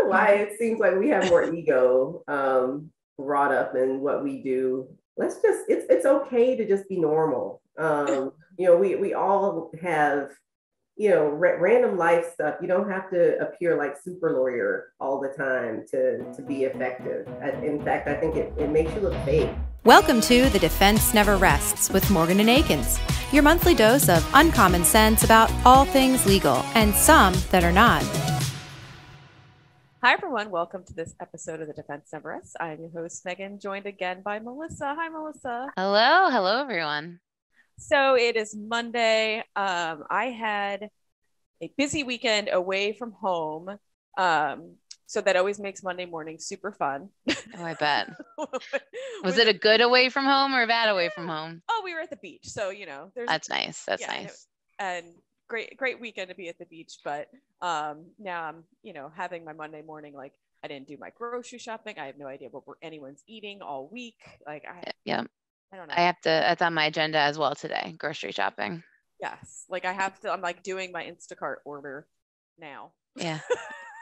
know why it seems like we have more ego wrought up in what we do. It's okay to just be normal. We all have, random life stuff. You don't have to appear like super lawyer all the time to be effective. In fact, I think it makes you look fake. Welcome to The Defense Never Rests with Morgan Akins, your monthly dose of uncommon sense about all things legal and some that are not. Hi, everyone. Welcome to this episode of The Defense Never Rests. I'm your host, Megan, joined again by Melissa. Hi, Melissa. Hello. Hello, everyone. So it is Monday. I had a busy weekend away from home. So that always makes Monday morning super fun. Oh, I bet. Was it a good away from home or a bad away from home? Oh, we were at the beach. So, that's nice. That's nice. And great weekend to be at the beach. But now I'm, having my Monday morning, like I didn't do my grocery shopping. I have no idea what anyone's eating all week. Like I don't know. That's on my agenda as well today, grocery shopping. Yes. Like I'm like doing my Instacart order now. Yeah.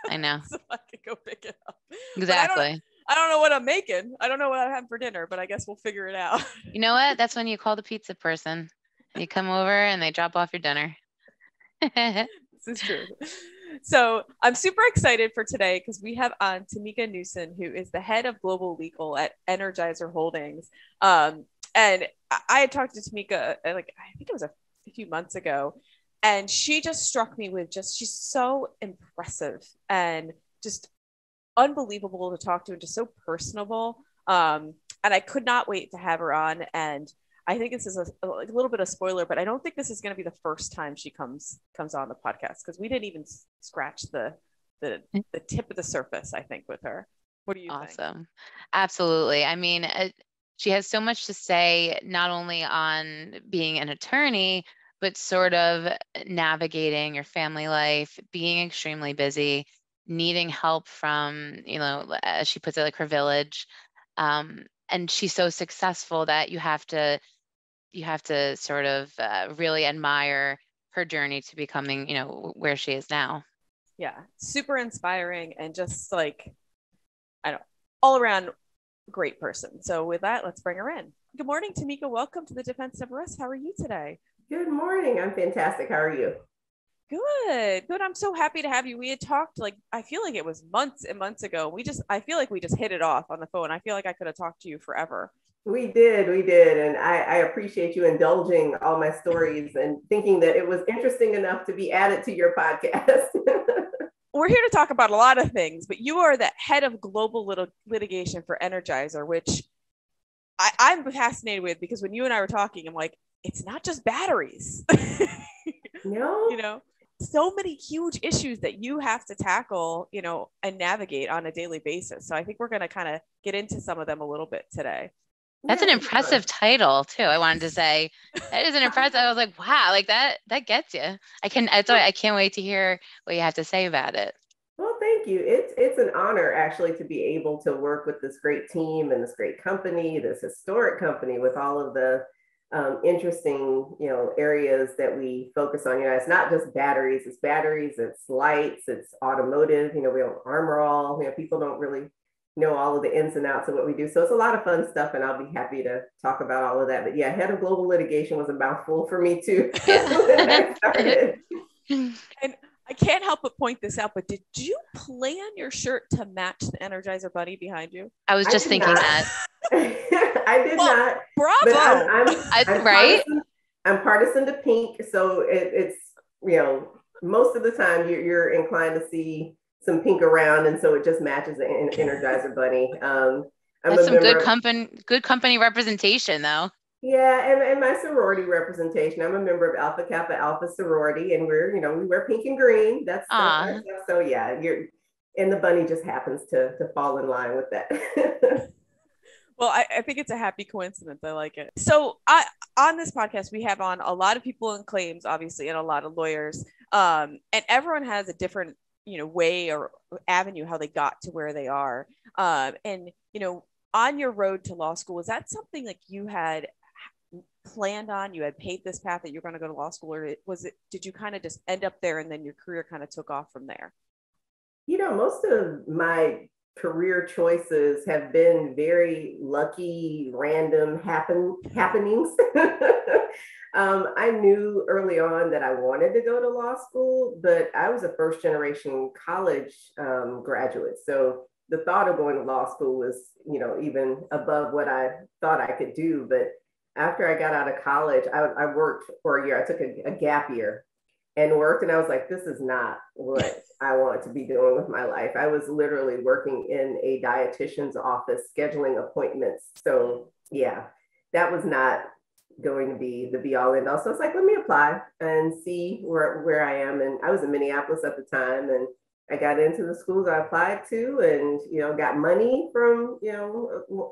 I know. So I can go pick it up. Exactly. I don't know what I'm making. I don't know what I'm having for dinner, but I guess we'll figure it out. You know what? That's when you call the pizza person. You come over and they drop off your dinner. This is true. So I'm super excited for today because we have on Tamika Newson, who is the head of global legal at Energizer Holdings. And I had talked to Tamika, I think it was a few months ago. And she just struck me with she's so impressive and just unbelievable to talk to and just so personable. And I could not wait to have her on. And I think this is a little bit of spoiler, but I don't think this is going to be the first time she comes on the podcast because we didn't even scratch the tip of the surface, I think, with her. What do you think? Awesome. Absolutely. I mean, she has so much to say, not only on being an attorney, but sort of navigating your family life, being extremely busy, needing help from, as she puts it, like her village. And she's so successful that you have to sort of really admire her journey to becoming, where she is now. Yeah, super inspiring and just like, all around great person. So with that, let's bring her in. Good morning, Tamika. Welcome to the Defense Never Rests. How are you today? Good morning. I'm fantastic. How are you? Good. I'm so happy to have you. We had talked I feel like it was months and months ago. I feel like we just hit it off on the phone. I feel like I could have talked to you forever. We did. And I appreciate you indulging all my stories and thinking that it was interesting enough to be added to your podcast. We're here to talk about a lot of things, but you are the head of global litigation for Energizer, which I'm fascinated with because when you and I were talking, I'm like, it's not just batteries. No. So many huge issues that you have to tackle, and navigate on a daily basis. So I think we're going to kind of get into some of them a little bit today. That's an impressive title too. I wanted to say that is an impressive. I was like, wow, like that gets you. I can't wait to hear what you have to say about it. Well, thank you. It's an honor actually to be able to work with this great team and this great company, this historic company with all of the interesting, areas that we focus on. It's not just batteries, it's lights, it's automotive. We don't armor all. People don't really know all of the ins and outs of what we do. So it's a lot of fun stuff, and I'll be happy to talk about all of that. But yeah, head of global litigation was a mouthful for me too. When I started. And I can't help but point this out, but did you plan your shirt to match the Energizer bunny behind you? I was just thinking that. I did not. Bravo. I'm right? I'm partisan to pink. So it's, most of the time you're inclined to see some pink around. And so it just matches the Energizer bunny. That's some good company representation though. Yeah. And my sorority representation. I'm a member of Alpha Kappa Alpha sorority, and we wear pink and green. That's stuff. So yeah, and the bunny just happens to fall in line with that. Well, I think it's a happy coincidence. I like it. So on this podcast, we have on a lot of people in claims, obviously, and a lot of lawyers. And everyone has a different, way or avenue how they got to where they are. And, on your road to law school, was that something like you had planned on? You had paved this path that you're going to go to law school, or did you kind of just end up there and then your career kind of took off from there? Most of my career choices have been very lucky, random happenings. I knew early on that I wanted to go to law school, but I was a first generation college graduate. So the thought of going to law school was, even above what I thought I could do. But after I got out of college, I worked for a year. I took a gap year and worked, and I was like, this is not what I want to be doing with my life. I was literally working in a dietitian's office, scheduling appointments. So yeah, that was not going to be the be all end all. So it's like, let me apply and see where I am. And I was in Minneapolis at the time, and I got into the schools I applied to, and got money from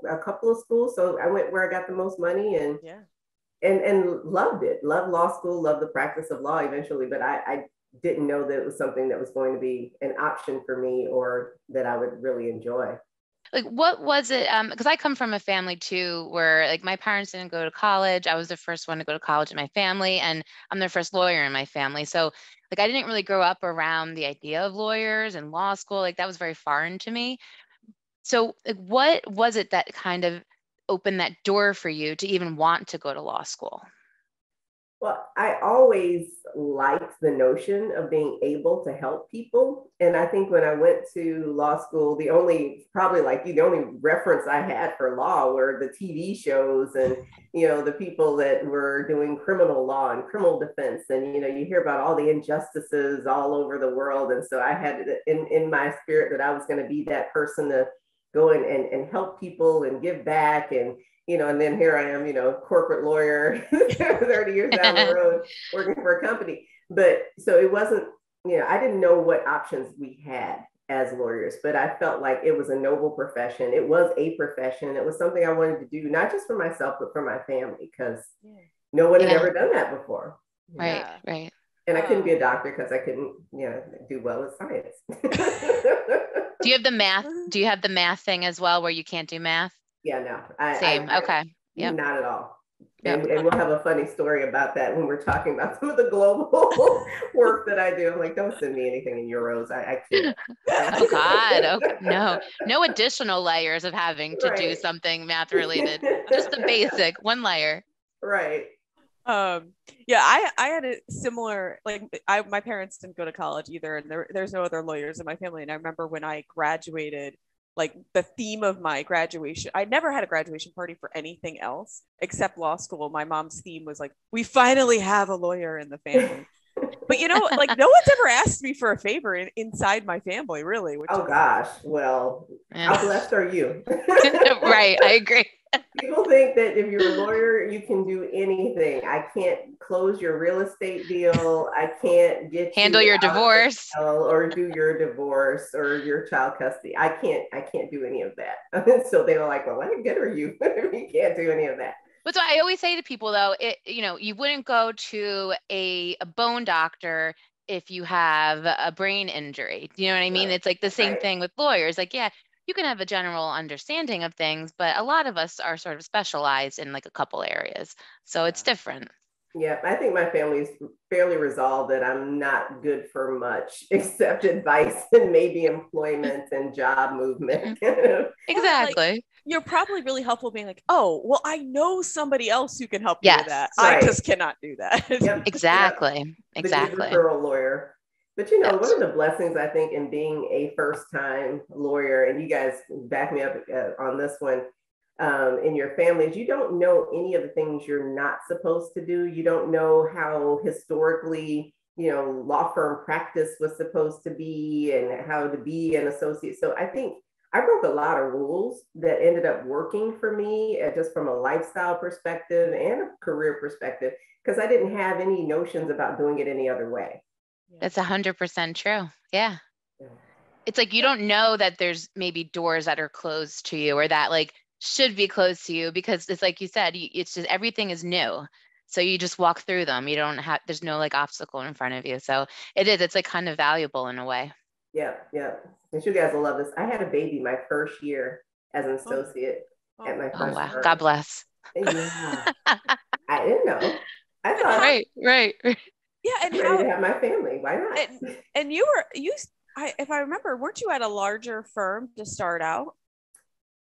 a couple of schools. So I went where I got the most money, and loved it. Loved law school, loved the practice of law eventually, but I didn't know that it was something that was going to be an option for me or that I would really enjoy. Like, what was it? Because I come from a family too, where like my parents didn't go to college. I was the first one to go to college in my family, and I'm the first lawyer in my family. So like, I didn't really grow up around the idea of lawyers and law school. Like, that was very foreign to me. So like, what was it that kind of opened that door for you to even want to go to law school? Well, I always liked the notion of being able to help people. And I think when I went to law school, the only reference I had for law were the TV shows and, the people that were doing criminal law and criminal defense. And, you hear about all the injustices all over the world. And so I had it in my spirit that I was going to be that person to go in and help people and give back. And then here I am, corporate lawyer, 30 years down the road, working for a company. But so it wasn't, I didn't know what options we had as lawyers, but I felt like it was a noble profession. It was a profession. It was something I wanted to do, not just for myself, but for my family, because no one had ever done that before. Right. And I couldn't be a doctor because I couldn't, do well with science. Do you have the math? Do you have the math thing as well, where you can't do math? Yeah, no. Same. Okay. Yep. Not at all. Yep. And we'll have a funny story about that when we're talking about some of the global work that I do. I'm like, don't send me anything in euros. I can't. Oh God. Okay. No additional layers of having to do something math related. Just the basic one layer. Right. I had a similar, my parents didn't go to college either, and there's no other lawyers in my family. And I remember when I graduated, like the theme of my graduation, I never had a graduation party for anything else except law school. My mom's theme was like, we finally have a lawyer in the family. But no one's ever asked me for a favor inside my family, really. Gosh. Well, how blessed are you? Right. I agree. People think that if you're a lawyer, you can do anything. I can't close your real estate deal. I can't handle your divorce or do your divorce or your child custody. I can't do any of that. So they were like, well, what good are you? You can't do any of that. But so I always say to people though, you wouldn't go to a bone doctor if you have a brain injury. You know what I mean? Right. It's like the same thing with lawyers. Like, yeah, you can have a general understanding of things, but a lot of us are sort of specialized in like a couple areas. So it's different. Yeah, I think my family's fairly resolved that I'm not good for much except advice and maybe employment and job movement. Exactly. You're probably really helpful being like, oh, well, I know somebody else who can help you with that. Right. I just cannot do that. Yep. Exactly. Exactly. The referral lawyer. But one of the blessings I think in being a first-time lawyer, and you guys back me up on this one, in your families, you don't know any of the things you're not supposed to do. You don't know how historically, law firm practice was supposed to be and how to be an associate. So I think I broke a lot of rules that ended up working for me just from a lifestyle perspective and a career perspective, because I didn't have any notions about doing it any other way. That's 100% true. Yeah. It's like, you don't know that there's maybe doors that are closed to you or that like should be closed to you, because it's like you said, it's just, everything is new. So you just walk through them. You don't have, there's no like obstacle in front of you. So it's like kind of valuable in a way. Yeah. Yeah. And you guys will love this. I had a baby my first year as an associate at my first wow. firm. God bless. Yeah. I didn't know. I thought right. Yeah, and ready to have my family. Why not? And if I remember, weren't you at a larger firm to start out?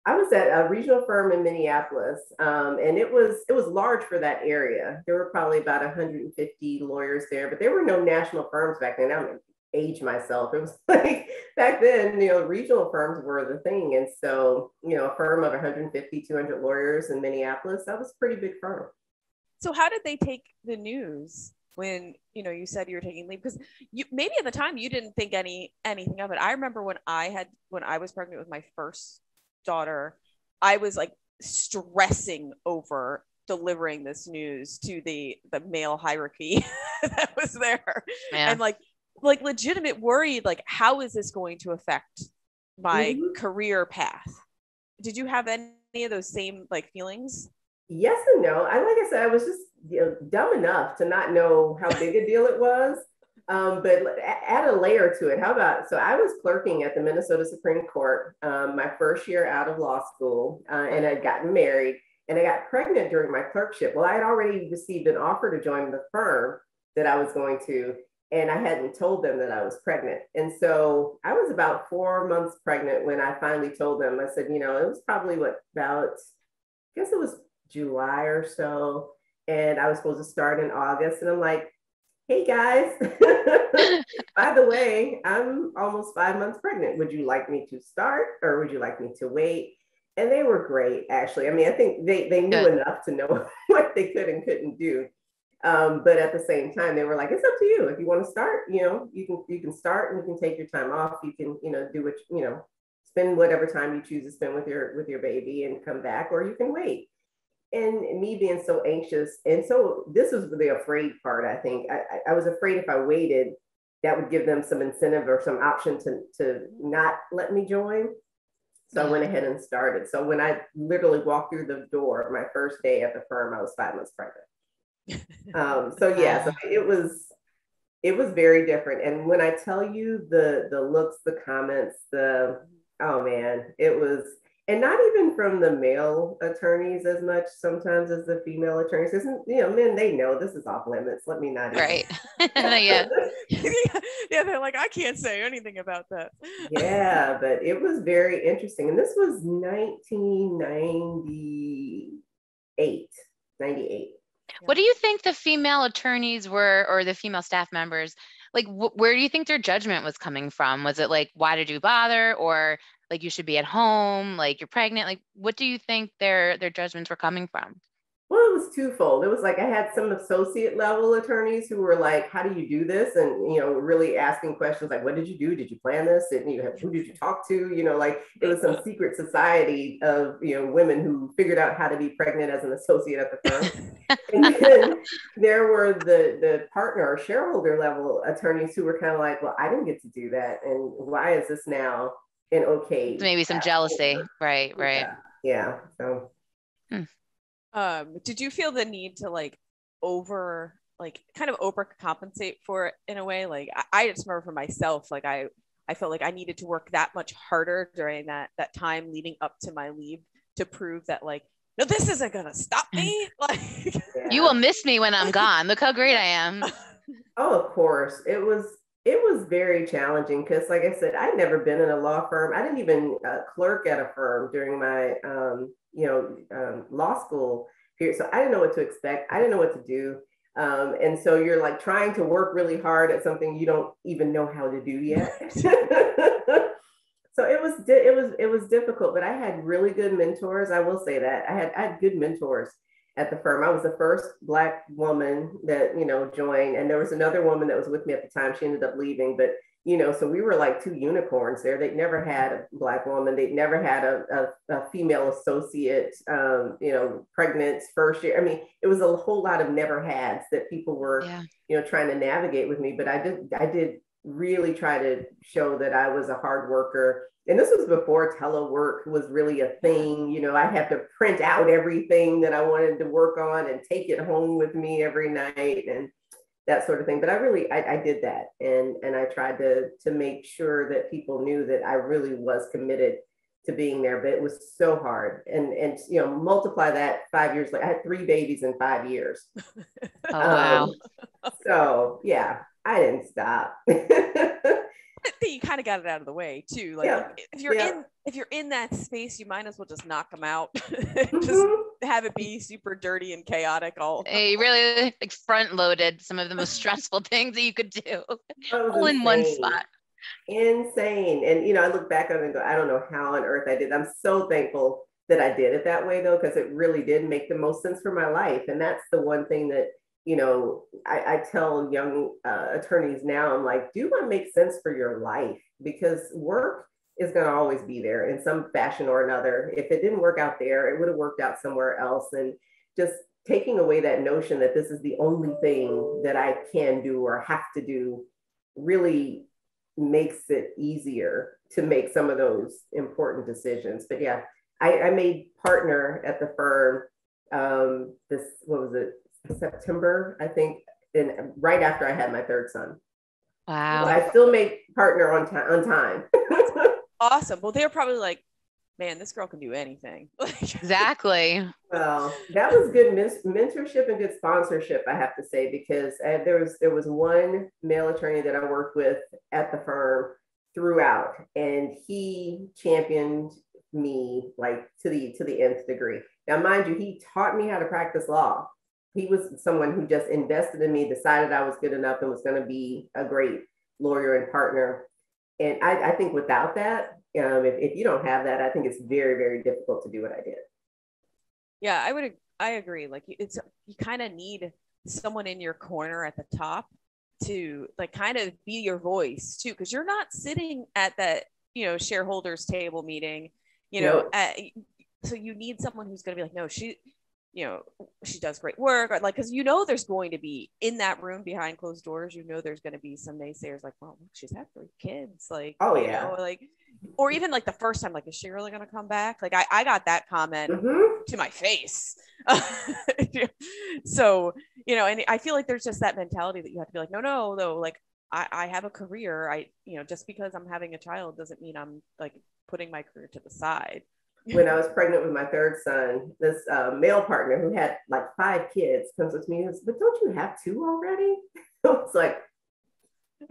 I was at a regional firm in Minneapolis, and it was large for that area. There were probably about 150 lawyers there, but there were no national firms back then. I'm gonna age myself. It was like back then, regional firms were the thing, and so a firm of 150, 200 lawyers in Minneapolis, that was a pretty big firm. So how did they take the news when you said you were taking leave? Because you maybe at the time you didn't think anything of it. I remember when I was pregnant with my first daughter, I was like stressing over delivering this news to the male hierarchy that was there, and like legitimate worry, like how is this going to affect my career path? Did you have any of those same like feelings? Yes and no. Like I said, I was just dumb enough to not know how big a deal it was. But add a layer to it. So I was clerking at the Minnesota Supreme Court my first year out of law school, and I'd gotten married, and I got pregnant during my clerkship. Well, I had already received an offer to join the firm that I was going to, and I hadn't told them that I was pregnant. And so I was about 4 months pregnant when I finally told them. I said, it was probably I guess it was July or so, and I was supposed to start in August, and I'm like, hey guys, by the way, I'm almost 5 months pregnant. Would you like me to start or would you like me to wait? And they were great, actually. I mean, I think they knew enough to know what they could and couldn't do. But at the same time, they were like, it's up to you. If you want to start, you can start and you can take your time off. You can, do what, spend whatever time you choose to spend with your baby and come back, or you can wait. And me being so anxious. And so this was the afraid part, I think. I was afraid if I waited, that would give them some incentive or some option to not let me join. So I went ahead and started. So when I literally walked through the door, my first day at the firm, I was 5 months pregnant. So it was very different. And when I tell you the looks, the comments, oh man, it was, and not even from the male attorneys as much sometimes as the female attorneys. Men, they know this is off limits. Let me not. Right. Yeah. Yeah, they're like, I can't say anything about that. Yeah, but it was very interesting. And this was 1998. What do you think the female attorneys were, or the female staff members, like, where do you think their judgment was coming from? Was it like, why did you bother? Or like, you should be at home, like you're pregnant? Like, what do you think their judgments were coming from? Well, it was twofold. It was like I had some associate level attorneys who were like, how do you do this? And, really asking questions like, what did you do? Did you plan this? And, who did you talk to? Like it was some secret society of, women who figured out how to be pregnant as an associate at the firm. And then there were the partner or shareholder level attorneys who were kind of like, well, I didn't get to do that. And why is this now an okay? Maybe some jealousy. Right. Yeah. So. Did you feel the need to kind of overcompensate for it in a way? Like I just remember for myself, like I felt like I needed to work that much harder during that time leading up to my leave to prove that no, this isn't gonna stop me. You will miss me when I'm gone. Look how great I am. Oh, of course. It was very challenging because, like I said, I'd never been in a law firm. I didn't even clerk at a firm during my law school period. So I didn't know what to expect. I didn't know what to do. And so you're like trying to work really hard at something you don't even know how to do yet. So it was difficult, but I had really good mentors. I will say that I had good mentors at the firm. I was the first Black woman that, joined, and there was another woman that was with me at the time. She ended up leaving, but so we were like two unicorns there. They'd never had a Black woman. They'd never had a female associate, pregnant first year. I mean, it was a whole lot of never hads that people were, trying to navigate with me. But I did really try to show that I was a hard worker. And this was before telework was really a thing. I had to print out everything that I wanted to work on and take it home with me every night and that sort of thing. But I did that. And I tried to make sure that people knew that I really was committed to being there, but it was so hard. And multiply that 5 years later. I had 3 babies in 5 years. Oh, wow. So yeah, I didn't stop. you kind of got it out of the way too. Like if you're in that space, you might as well just knock them out. Just have it be super dirty and chaotic. You really like front loaded some of the most stressful things that you could do all in insane. one spot. Insane. And I look back on it and go, I don't know how on earth I did. I'm so thankful that I did it that way though, because it really did make the most sense for my life. And that's the one thing that I tell young attorneys now, I'm like, do what makes sense for your life, because work is going to always be there in some fashion or another. If it didn't work out there, it would have worked out somewhere else. And just taking away that notion that this is the only thing that I can do or have to do really makes it easier to make some of those important decisions. But yeah, I made partner at the firm September, I think, and right after I had my third son. Wow. So I still made partner on time. Awesome. Well, they're probably like, man, this girl can do anything. Exactly. Well, that was good mentorship and good sponsorship, I have to say, because there was one male attorney that I worked with at the firm throughout, and he championed me like to the nth degree. Now, mind you, he taught me how to practice law. He was someone who just invested in me, decided I was good enough and was going to be a great lawyer and partner. And I think without that, if you don't have that, I think it's very, very difficult to do what I did. Yeah, I agree. Like you kind of need someone in your corner at the top to like kind of be your voice too, because you're not sitting at that, shareholders table meeting, so you need someone who's going to be like, no, she does great work, or like, because there's going to be in that room behind closed doors, there's going to be some naysayers like, well, she's had 3 kids, like, like, or even like the first time, like, is she really going to come back? Like I got that comment to my face. So, and I feel like there's just that mentality that you have to be like, no, like I have a career. Just because I'm having a child doesn't mean I'm like putting my career to the side. When I was pregnant with my third son, this male partner who had like 5 kids comes up to me and says, but don't you have 2 already? I was like,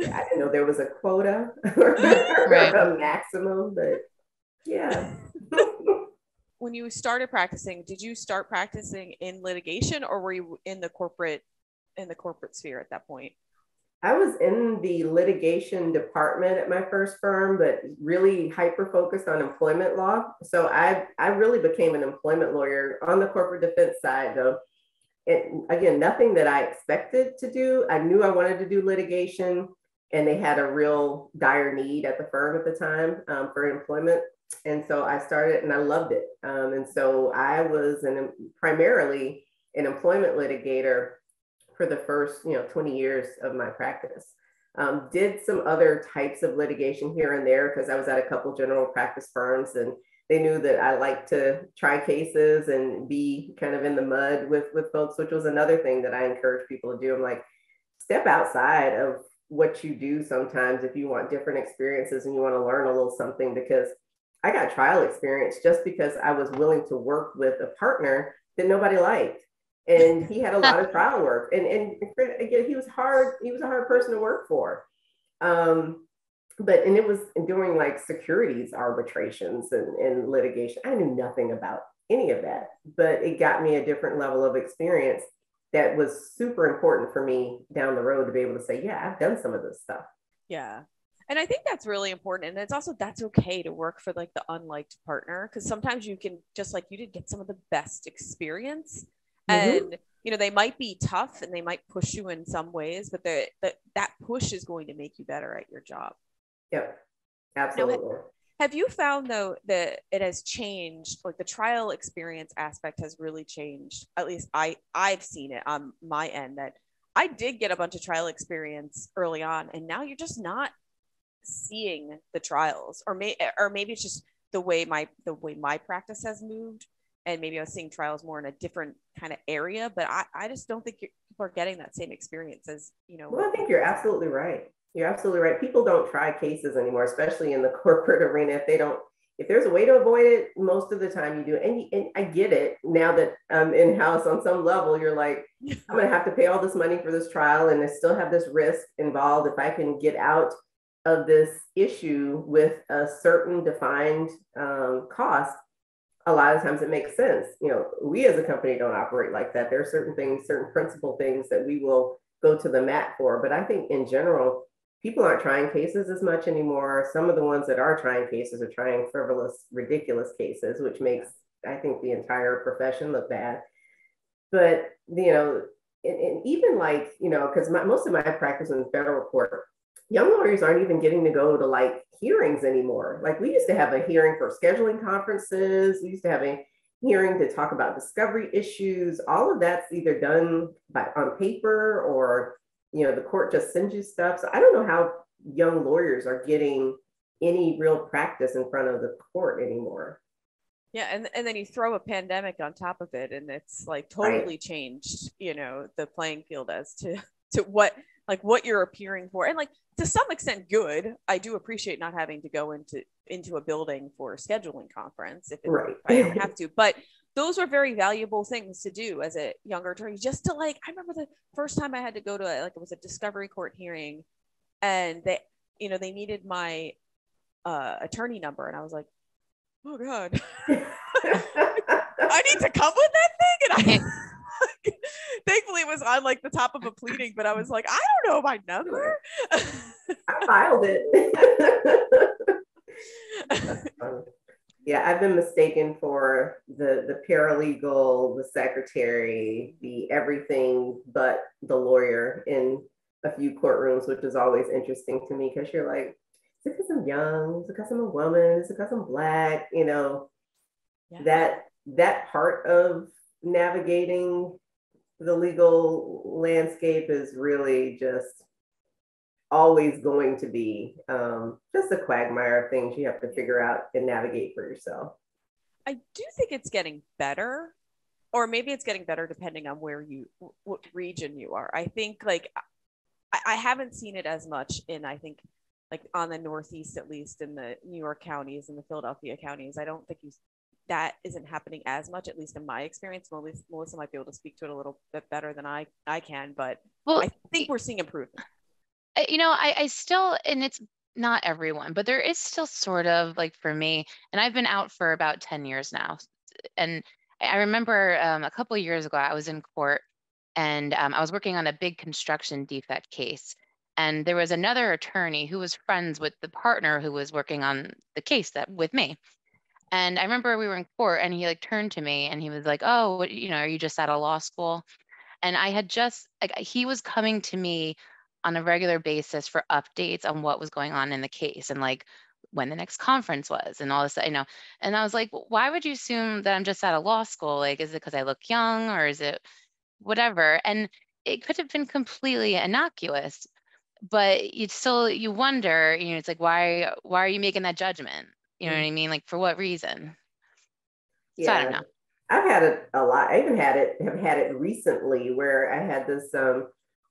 I didn't know there was a quota or a maximum, but yeah. When you started practicing, did you start practicing in litigation, or were you in the corporate sphere at that point? I was in the litigation department at my first firm, but really hyper focused on employment law. So I really became an employment lawyer on the corporate defense side, though. And again, nothing that I expected to do. I knew I wanted to do litigation, and they had a real dire need at the firm at the time for employment. And so I started, and I loved it. And so I was primarily an employment litigator for the first 20 years of my practice. Did some other types of litigation here and there because I was at a couple general practice firms, and they knew that I liked to try cases and be kind of in the mud with folks, which was another thing that I encourage people to do. I'm like, step outside of what you do sometimes if you want different experiences and you want to learn a little something, because I got trial experience just because I was willing to work with a partner that nobody liked. And he had a lot of trial work, and again, he was a hard person to work for. But it was during like securities arbitrations and litigation. I knew nothing about any of that, but it got me a different level of experience that was super important for me down the road to be able to say, yeah, I've done some of this stuff. Yeah. And I think that's really important. And it's also, that's okay to work for like the unliked partner, because sometimes you can, just like you did, get some of the best experience. And, they might be tough and they might push you in some ways, but that push is going to make you better at your job. Yep, absolutely. Now, have you found though that it has changed, like the trial experience aspect has really changed? At least I've seen it on my end, that I did get a bunch of trial experience early on, and now you're just not seeing the trials, or maybe it's just the way my practice has moved. And maybe I was seeing trials more in a different kind of area, but I just don't think people are getting that same experience as, Well, I think you're absolutely right. You're absolutely right. People don't try cases anymore, especially in the corporate arena. If there's a way to avoid it, most of the time you do. And I get it now that I'm in-house on some level. You're like, I'm going to have to pay all this money for this trial, and I still have this risk involved. If I can get out of this issue with a certain defined cost, a lot of times it makes sense. You know, we as a company don't operate like that. There are certain things, certain principal things that we will go to the mat for. But I think in general, people aren't trying cases as much anymore. Some of the ones that are trying cases are trying frivolous, ridiculous cases, which makes, I think, the entire profession look bad. But, you know, and even like, you know, because most of my practice in federal court, young lawyers aren't even getting to go to like hearings anymore. Like we used to have a hearing for scheduling conferences. We used to have a hearing to talk about discovery issues. All of that's either done on paper or, you know, the court just sends you stuff. So I don't know how young lawyers are getting any real practice in front of the court anymore. Yeah, and then you throw a pandemic on top of it, and it's like totally changed, you know, the playing field as to what you're appearing for, and like to some extent, good. I do appreciate not having to go into a building for a scheduling conference if I don't have to, but those were very valuable things to do as a younger attorney. Just to like, I remember the first time I had to go to it was a discovery court hearing, and they needed my attorney number, and I was like, oh God, I need to come with that thing. And I thankfully it was on like the top of a pleading, but I was like, I don't know my number. I filed it. Yeah, I've been mistaken for the paralegal, the secretary, the everything but the lawyer in a few courtrooms, which is always interesting to me because you're like, is it because I'm young? Is it because I'm a woman? Is it because I'm Black? You know, that part of navigating the legal landscape is really just always going to be just a quagmire of things you have to figure out and navigate for yourself. I do think it's getting better, or maybe it's getting better depending on what region you are. I think like I haven't seen it as much in, I think, like on the Northeast, at least in the New York counties and the Philadelphia counties. I don't think that isn't happening as much, at least in my experience. Melissa might be able to speak to it a little bit better than I can, but I think we're seeing improvement. You know, I still, and it's not everyone, but there is still sort of like for me, and I've been out for about 10 years now. And I remember a couple of years ago, I was in court and I was working on a big construction defect case. And there was another attorney who was friends with the partner who was working on the case with me. And I remember we were in court and he like turned to me and he was like, oh, you know, are you just out of law school? And I had just, like, he was coming to me on a regular basis for updates on what was going on in the case and like when the next conference was and all this, you know. And I was like, why would you assume that I'm just out of law school? Like, is it because I look young or is it whatever? And it could have been completely innocuous, but you wonder, you know, it's like, why are you making that judgment? You know what I mean? Like, for what reason? Yeah. So I don't know. I've had it a lot. I even have had it recently where I had this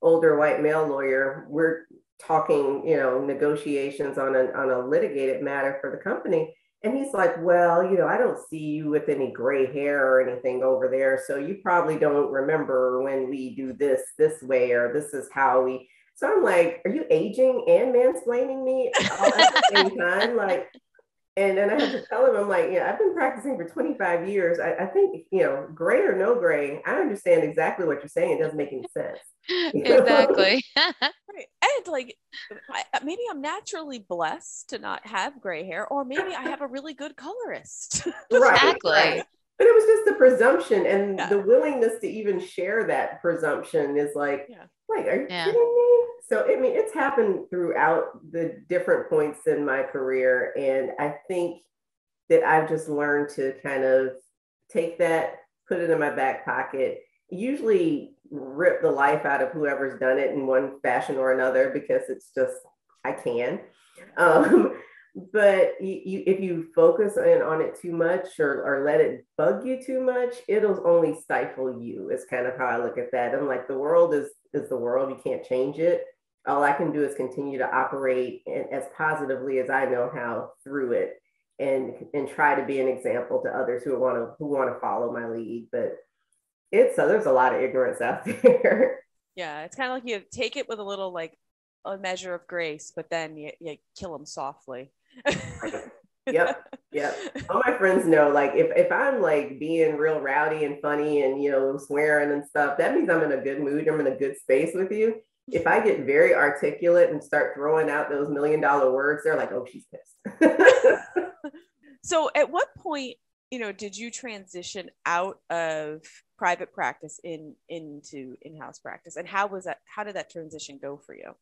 older white male lawyer. We're talking, you know, negotiations on a litigated matter for the company. And he's like, well, you know, I don't see you with any gray hair or anything over there. So you probably don't remember when we do this way, or this is how we. So I'm like, are you aging and mansplaining me all at the same time? Like, and then I had to tell him, I'm like, yeah, I've been practicing for 25 years. I think, you know, gray or no gray, I understand exactly what you're saying. It doesn't make any sense. Exactly. Right. And like, maybe I'm naturally blessed to not have gray hair, or maybe I have a really good colorist. Exactly. Right. But it was just the presumption and the willingness to even share that presumption is like, are you kidding me? So, I mean, it's happened throughout the different points in my career. And I think that I've just learned to kind of take that, put it in my back pocket, usually rip the life out of whoever's done it in one fashion or another, because it's just, I can. But if you focus on it too much or let it bug you too much, it'll only stifle you. It's kind of how I look at that. I'm like, the world is the world. You can't change it. All I can do is continue to operate as positively as I know how through it, and try to be an example to others who want to follow my lead. But there's a lot of ignorance out there. Yeah, it's kind of like you take it with a little like a measure of grace, but then you kill them softly. Yep. All my friends know, like, if I'm like being real rowdy and funny and, you know, swearing and stuff, that means I'm in a good mood. I'm in a good space with you. If I get very articulate and start throwing out those $1 million words, they're like, oh, she's pissed. So at what point, you know, did you transition out of private practice into in-house practice? And how did that transition go for you?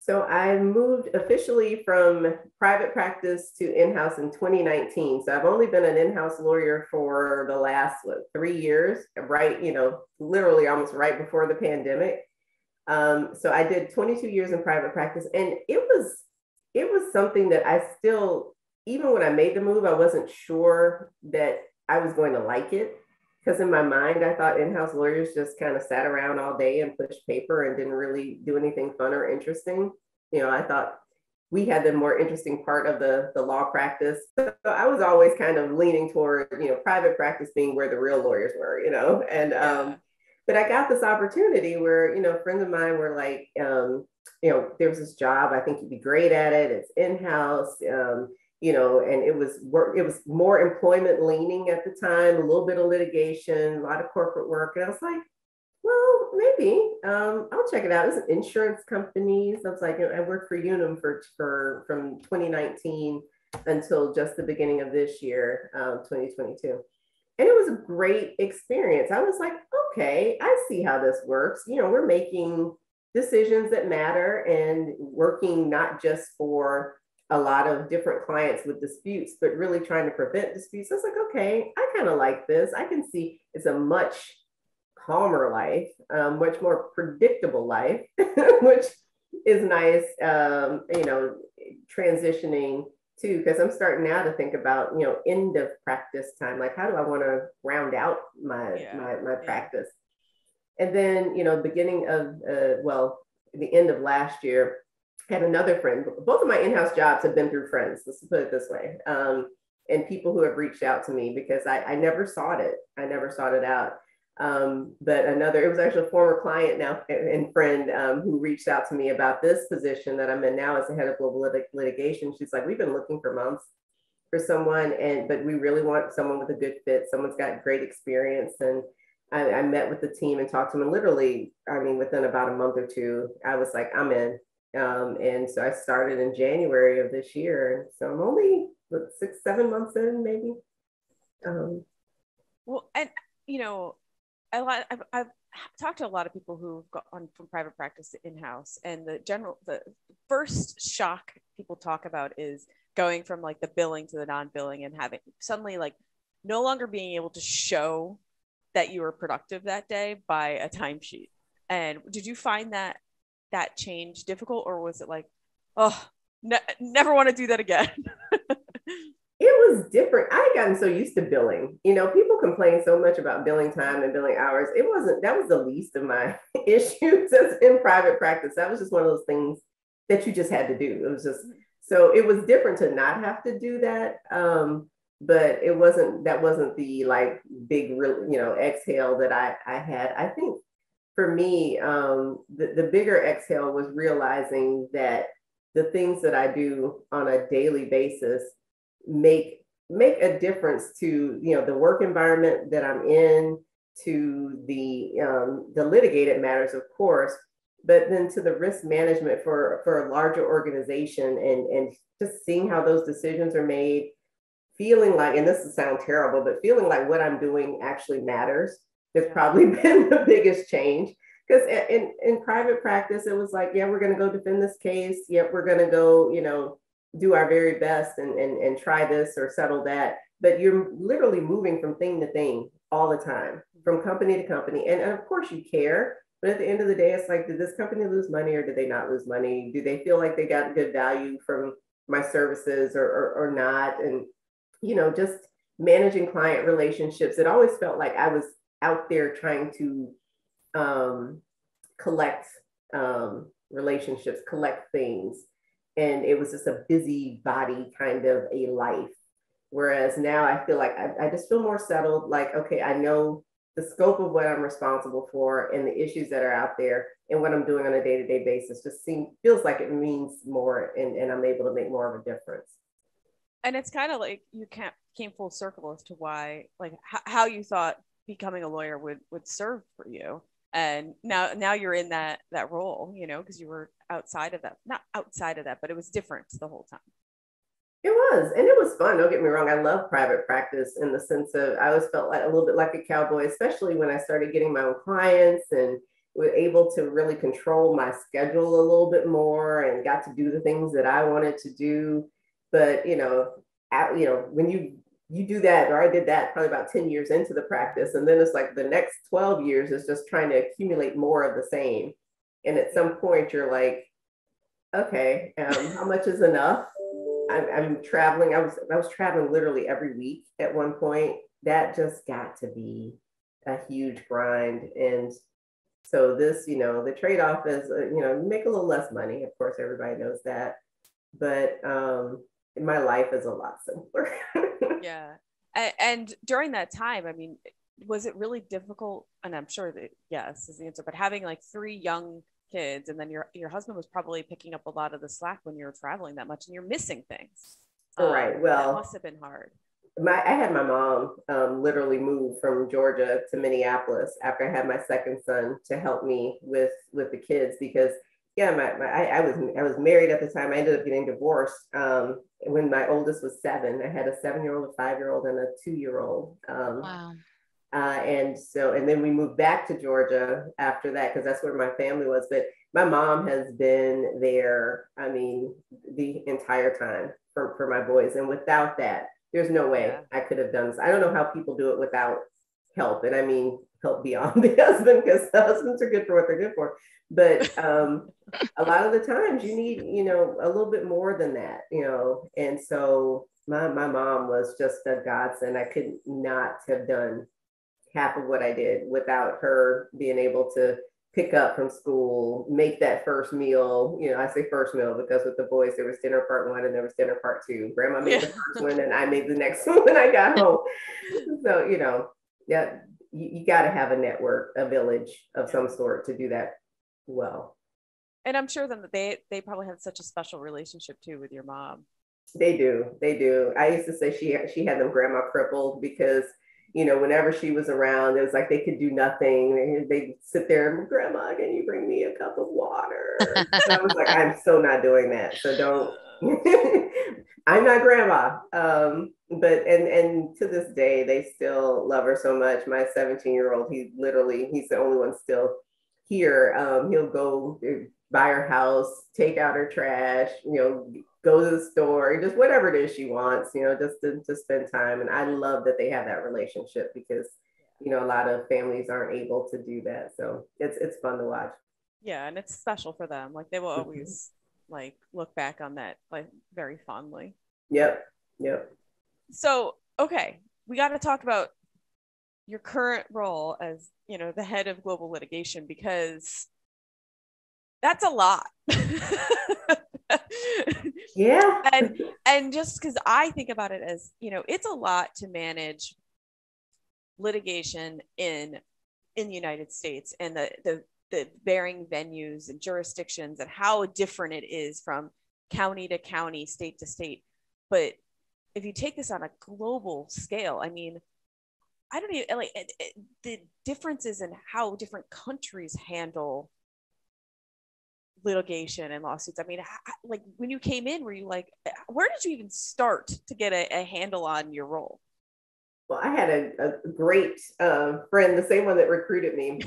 So I moved officially from private practice to in-house in 2019. So I've only been an in-house lawyer for the last 3 years, right? You know, literally almost right before the pandemic. So I did 22 years in private practice, and it was something that I still, even when I made the move, I wasn't sure that I was going to like it. Because in my mind, I thought in-house lawyers just kind of sat around all day and pushed paper and didn't really do anything fun or interesting. You know, I thought we had the more interesting part of the law practice. So I was always kind of leaning toward, you know, private practice being where the real lawyers were, you know. And but I got this opportunity where, you know, friends of mine were like, you know, there's this job, I think you'd be great at it. It's in-house. You know, and it was more employment leaning at the time, a little bit of litigation, a lot of corporate work. And I was like, well, maybe I'll check it out. It's an insurance company. So I was like, you know, I worked for Unum from 2019 until just the beginning of this year, 2022. And it was a great experience. I was like, okay, I see how this works. You know, we're making decisions that matter and working not just for a lot of different clients with disputes, but really trying to prevent disputes. I was like, okay, I kind of like this. I can see it's a much calmer life, much more predictable life, which is nice, you know, transitioning to, because I'm starting now to think about, you know, end of practice time. Like, how do I want to round out my practice? And then, you know, beginning of, the end of last year, had another friend. Both of my in-house jobs have been through friends, let's put it this way, and people who have reached out to me because I never sought it. I never sought it out. But it was actually a former client now and friend who reached out to me about this position that I'm in now as the head of global litigation. She's like, we've been looking for months for someone, but we really want someone with a good fit. Someone's got great experience. And I met with the team and talked to them. And literally, I mean, within about a month or two, I was like, I'm in. And so I started in January of this year. So I'm only 6-7 months in, maybe. Well, and you know, I've talked to a lot of people who've gone from private practice to in-house, and the first shock people talk about is going from like the billing to the non-billing and having suddenly like no longer being able to show that you were productive that day by a timesheet. And did you find that change difficult, or was it like, oh, never want to do that again? It was different. I had gotten so used to billing. You know, people complain so much about billing time and billing hours. That was the least of my issues as in private practice. That was just one of those things that you just had to do. It was just, so it was different to not have to do that. But that wasn't the like big, you know, exhale that I had. I think for me, the bigger exhale was realizing that the things that I do on a daily basis make a difference to, you know, the work environment that I'm in, to the litigated matters, of course, but then to the risk management for a larger organization, and just seeing how those decisions are made, feeling like, and this will sound terrible, but feeling like what I'm doing actually matters has probably been the biggest change. Because in private practice, it was like, yeah, we're going to go defend this case. Yep, we're going to go, you know, do our very best and try this or settle that. But you're literally moving from thing to thing all the time, from company to company. And of course you care, but at the end of the day, it's like, did this company lose money or did they not lose money? Do they feel like they got good value from my services or not? And, you know, just managing client relationships. It always felt like I was out there trying to collect relationships, collect things. And it was just a busy body kind of a life. Whereas now I feel like I just feel more settled. Like, okay, I know the scope of what I'm responsible for and the issues that are out there and what I'm doing on a day-to-day basis just feels like it means more, and I'm able to make more of a difference. And it's kind of like you came full circle as to why, like how you thought becoming a lawyer would serve for you. And now you're in that role, you know, because you were outside of that, not outside of that, but it was different the whole time. It was, and it was fun. Don't get me wrong. I love private practice in the sense of I always felt like a little bit like a cowboy, especially when I started getting my own clients and was able to really control my schedule a little bit more and got to do the things that I wanted to do. But, when you do that, or I did that probably about 10 years into the practice. And then it's like the next 12 years is just trying to accumulate more of the same. And at some point you're like, okay, how much is enough? I'm traveling. I was traveling literally every week at one point. That just got to be a huge grind. And so this, the trade-off is, you make a little less money. Of course, everybody knows that. But my life is a lot simpler. Yeah. And during that time, I mean, was it really difficult? And I'm sure that yes is the answer, but having like 3 young kids, and then your husband was probably picking up a lot of the slack when you're traveling that much and you're missing things. Right. Well, that must have been hard. I had my mom literally move from Georgia to Minneapolis after I had my second son to help me with the kids, because I was married at the time. I ended up getting divorced when my oldest was 7. I had a 7-year-old, a 5-year-old, and a 2-year-old. Wow. And then we moved back to Georgia after that, because that's where my family was. But my mom has been there, I mean, the entire time for my boys. And without that, there's no way I could have done this. I don't know how people do it without help. And I mean, help beyond the husband, because the husbands are good for what they're good for. But a lot of the times you need, a little bit more than that, And so my mom was just a godsend. I could not have done half of what I did without her being able to pick up from school, make that first meal. I say first meal because with the boys, there was dinner part 1 and there was dinner part 2. Grandma made the first one and I made the next one when I got home. So, you got to have a network, a village of some sort to do that well. And I'm sure that they probably have such a special relationship too with your mom. They do. I used to say she had them grandma crippled, because whenever she was around, it was like they could do nothing. They'd sit there, Grandma, can you bring me a cup of water? And I was like, I'm so not doing that. So don't, I'm not grandma. But to this day, they still love her so much. My 17-year-old, he's the only one still here. He'll go by her house, take out her trash, go to the store, just whatever it is she wants, just to spend time. And I love that they have that relationship, because, a lot of families aren't able to do that. So it's fun to watch. Yeah. And it's special for them. Like they will always like look back on that like very fondly. Yep. So, okay. We got to talk about your current role as, the head of global litigation, because that's a lot. Yeah. And just because I think about it as, it's a lot to manage litigation in the United States, and the varying venues and jurisdictions, and how different it is from county to county, state to state. But if you take this on a global scale, I mean, I don't even like the differences in how different countries handle litigation and lawsuits. I mean, like when you came in, were you like, where did you even start to get a handle on your role? Well, I had a great friend, the same one that recruited me,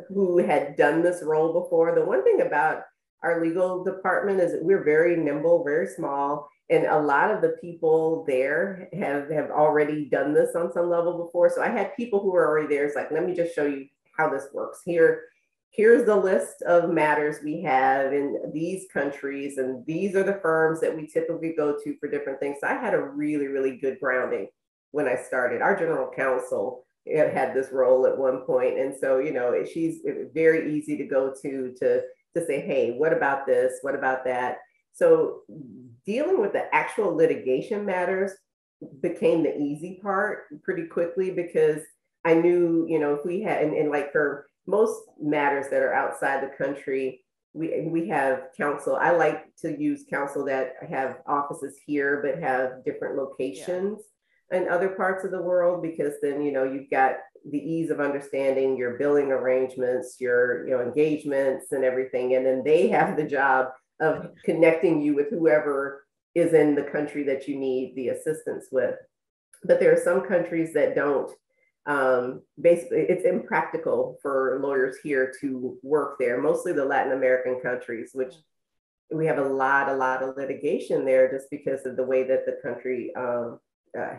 who had done this role before. The one thing about our legal department is that we're very nimble, very small. And a lot of the people there have already done this on some level before. So I had people who were already there. It's like, let me just show you how this works. Here's the list of matters we have in these countries, and these are the firms that we typically go to for different things. So I had a really, really good grounding when I started. Our general counsel had this role at one point. And so, she's very easy to go to say, hey, what about this? What about that? So dealing with the actual litigation matters became the easy part pretty quickly, because I knew, if we had, and like for most matters that are outside the country, we have counsel. I like to use counsel that have offices here, but have different locations in other parts of the world, because then, you've got the ease of understanding your billing arrangements, your, engagements and everything. And then they have the job of connecting you with whoever is in the country that you need the assistance with. But there are some countries that don't. Basically, it's impractical for lawyers here to work there, mostly the Latin American countries, which we have a lot of litigation there just because of the way that the country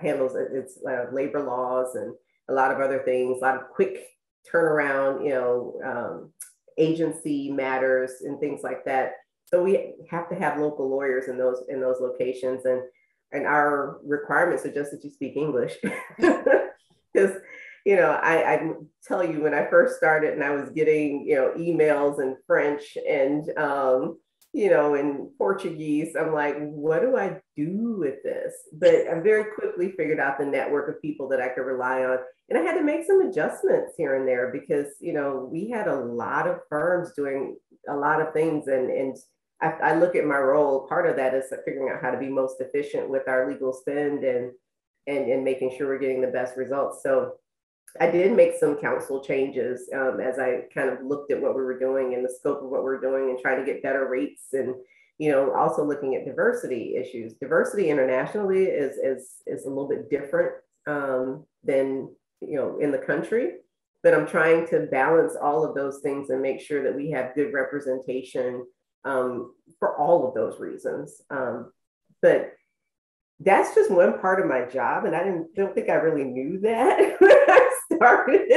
handles its labor laws and a lot of other things, a lot of quick turnaround, agency matters and things like that. So we have to have local lawyers in those locations, and our requirements are just that you speak English. Because I tell you, when I first started and I was getting emails in French and in Portuguese, I'm like, what do I do with this? But I very quickly figured out the network of people that I could rely on. And I had to make some adjustments here and there because, we had a lot of firms doing a lot of things. And I look at my role, part of that is figuring out how to be most efficient with our legal spend and making sure we're getting the best results. So I did make some counsel changes as I kind of looked at what we were doing and the scope of what we're doing and trying to get better rates, and also looking at diversity issues. Diversity internationally is a little bit different than in the country, but I'm trying to balance all of those things and make sure that we have good representation for all of those reasons. But that's just one part of my job, and I don't think I really knew that when I started.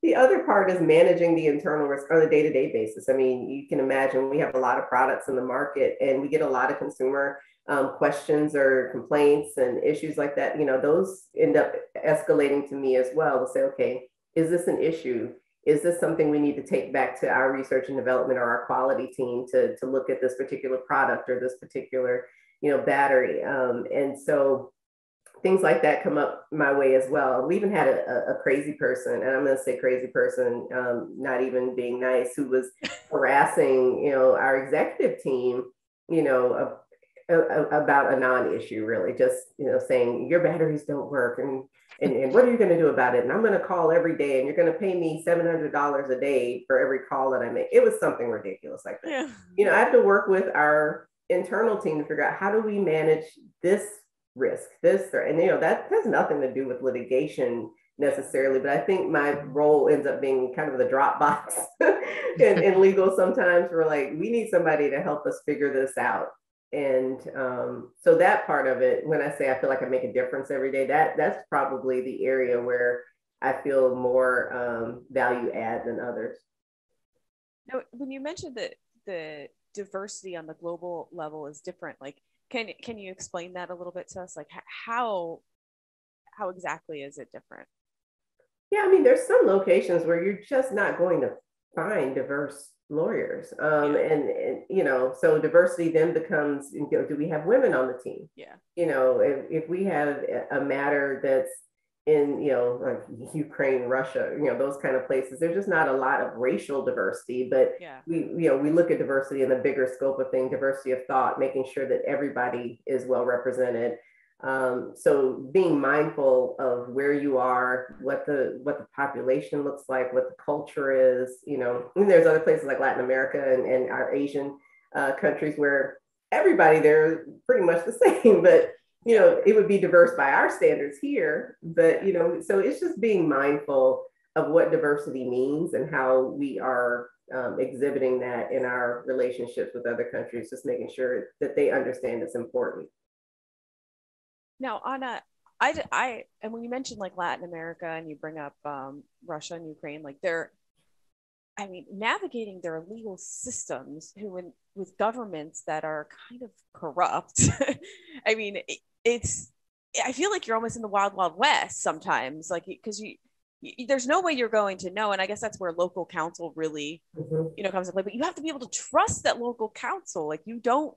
The other part is managing the internal risk on a day-to-day basis. I mean, you can imagine we have a lot of products in the market, and we get a lot of consumer questions or complaints and issues like that. Those end up escalating to me as well to say, okay, is this an issue? Is this something we need to take back to our research and development or our quality team to look at this particular product or this particular battery. And so things like that come up my way as well. We even had a crazy person, and I'm going to say crazy person, not even being nice, who was harassing, our executive team, about a non-issue, really, just, saying your batteries don't work. And what are you going to do about it? And I'm going to call every day, and you're going to pay me $700 a day for every call that I make. It was something ridiculous like that. Yeah. I have to work with our internal team to figure out how do we manage this risk, and that has nothing to do with litigation necessarily, but I think my role ends up being kind of the drop box in legal. Sometimes we're like, we need somebody to help us figure this out. And so that part of it, when I say I feel like I make a difference every day, that's probably the area where I feel more value add than others. Now, when you mentioned that the diversity on the global level is different, like can you explain that a little bit to us? Like how exactly is it different? Yeah, I mean, there's some locations where you're just not going to find diverse lawyers. And so diversity then becomes, do we have women on the team? Yeah. If we have a matter that's in, like Ukraine, Russia, those kind of places, there's just not a lot of racial diversity, but we look at diversity in the bigger scope of things, diversity of thought, making sure that everybody is well represented. So being mindful of where you are, what the population looks like, what the culture is, and there's other places like Latin America and our Asian countries where everybody there is pretty much the same, but it would be diverse by our standards here, but, so it's just being mindful of what diversity means and how we are exhibiting that in our relationships with other countries, just making sure that they understand it's important. Now, Anna, and when you mentioned like Latin America and you bring up Russia and Ukraine, like navigating their legal systems with governments that are kind of corrupt. I mean, I feel like you're almost in the wild, wild west sometimes, like, because there's no way you're going to know. And I guess that's where local counsel really, comes into play, but you have to be able to trust that local counsel. Like you don't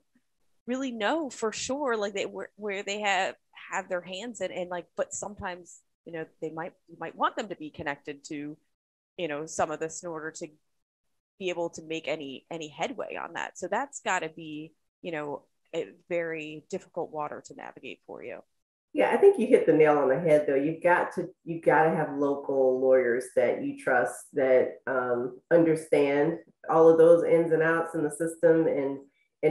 really know for sure, like where they have their hands in, and like, but sometimes you might want them to be connected to, some of this in order to be able to make any headway on that. So that's got to be, a very difficult water to navigate for you. Yeah, I think you hit the nail on the head though. You've got to have local lawyers that you trust, that understand all of those ins and outs in the system, and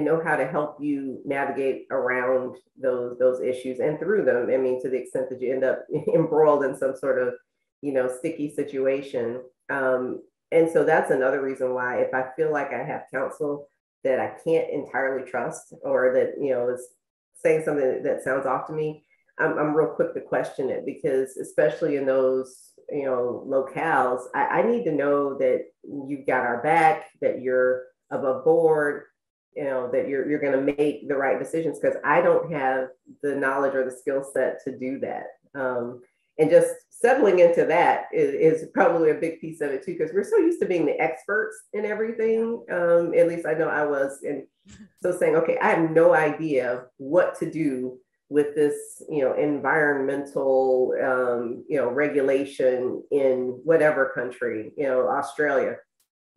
know how to help you navigate around those issues and through them. I mean, to the extent that you end up embroiled in some sort of, sticky situation. And so that's another reason why, if I feel like I have counsel that I can't entirely trust, or that, is saying something that sounds off to me, I'm real quick to question it, because especially in those, locales, I need to know that you've got our back, that you're above board, that you're going to make the right decisions, because I don't have the knowledge or the skill set to do that. And just settling into that is probably a big piece of it too, because we're so used to being the experts in everything. At least I know I was. And so saying, okay, I have no idea what to do with this, environmental, regulation in whatever country, Australia,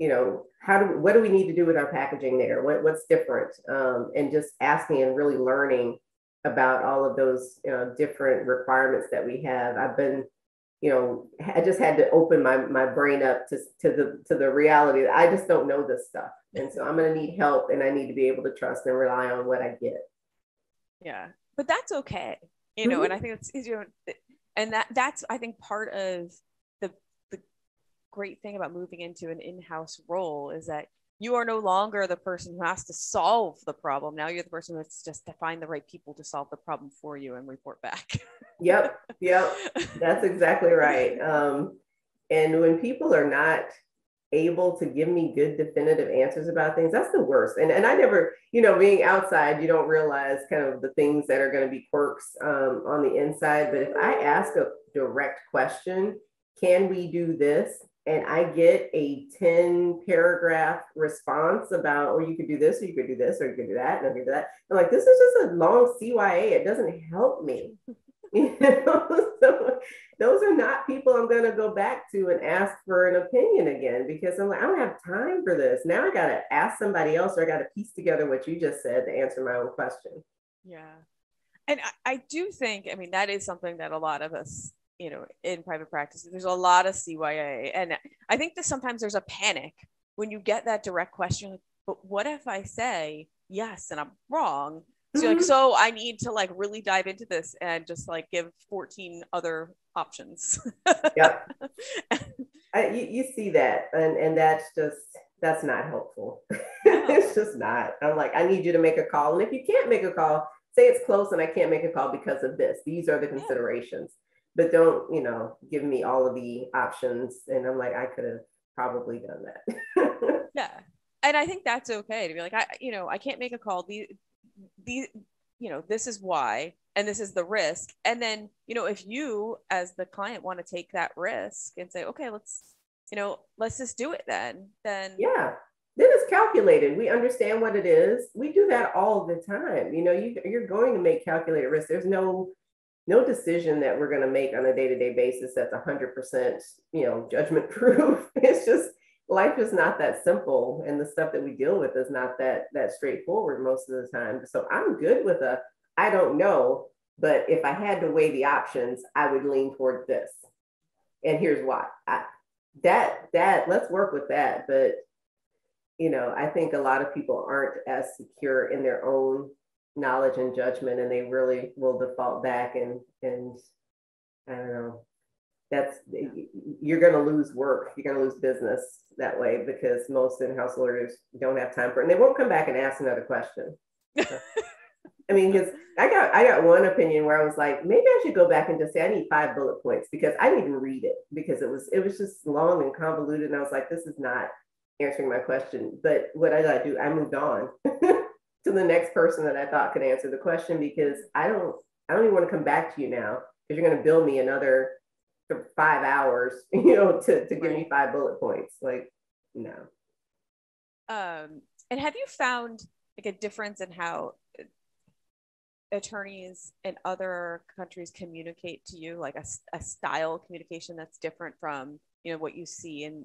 what do we need to do with our packaging there? What's different? And just asking and really learning about all of those different requirements that we have. I've been, I just had to open my brain up to the reality that I just don't know this stuff. And so I'm going to need help, and I need to be able to trust and rely on what I get. Yeah, but that's okay. And I think it's, and that's, I think, part of the great thing about moving into an in-house role is that you are no longer the person who has to solve the problem. Now you're the person that's just to find the right people to solve the problem for you and report back. Yep. That's exactly right. And when people are not able to give me good definitive answers about things, that's the worst. And I never, being outside, you don't realize kind of the things that are going to be quirks on the inside. But if I ask a direct question, can we do this? And I get a 10 paragraph response about, oh, you could do this, or you could do this, or you could do that, and I could do that. I'm like, this is just a long CYA. It doesn't help me. So those are not people I'm going to go back to and ask for an opinion again, because I'm like, I don't have time for this. Now I got to ask somebody else, or I got to piece together what you just said to answer my own question. Yeah. And I do think, I mean, that is something that a lot of us, in private practice, there's a lot of CYA. And I think that sometimes there's a panic when you get that direct question, but what if I say yes and I'm wrong? So you're like, so I need to really dive into this and just give 14 other options. Yep. You see that, and that's not helpful. It's just not. I'm like, I need you to make a call. And if you can't make a call, say it's close and I can't make a call because of this. These are the considerations. But don't, give me all of the options. And I'm like, I could have probably done that. Yeah. And I think that's okay to be like, I can't make a call. This is why, and this is the risk. And then, if you as the client want to take that risk and say, okay, let's just do it then. Yeah. Then it's calculated. We understand what it is. We do that all the time. You're going to make calculated risk. There's no decision that we're going to make on a day-to-day basis that's 100%, judgment proof. It's just, life is not that simple. And the stuff that we deal with is not that straightforward most of the time. So I'm good with I don't know, but if I had to weigh the options, I would lean toward this. And here's why. Let's work with that. But, I think a lot of people aren't as secure in their own knowledge and judgment, and they really will default back, and I don't know, you're going to lose work, you're going to lose business that way, because most in-house lawyers don't have time for it, and they won't come back and ask another question. I mean, because I got one opinion where I was like, maybe I should go back and just say I need 5 bullet points, because I didn't even read it, because it was just long and convoluted, and I was like, this is not answering my question. But what did I do? I moved on to the next person that I thought could answer the question, because I don't even want to come back to you now, because you're going to bill me another 5 hours, to give me 5 bullet points. Like, no. And have you found a difference in how attorneys in other countries communicate to you, like a style of communication that's different from, what you see in,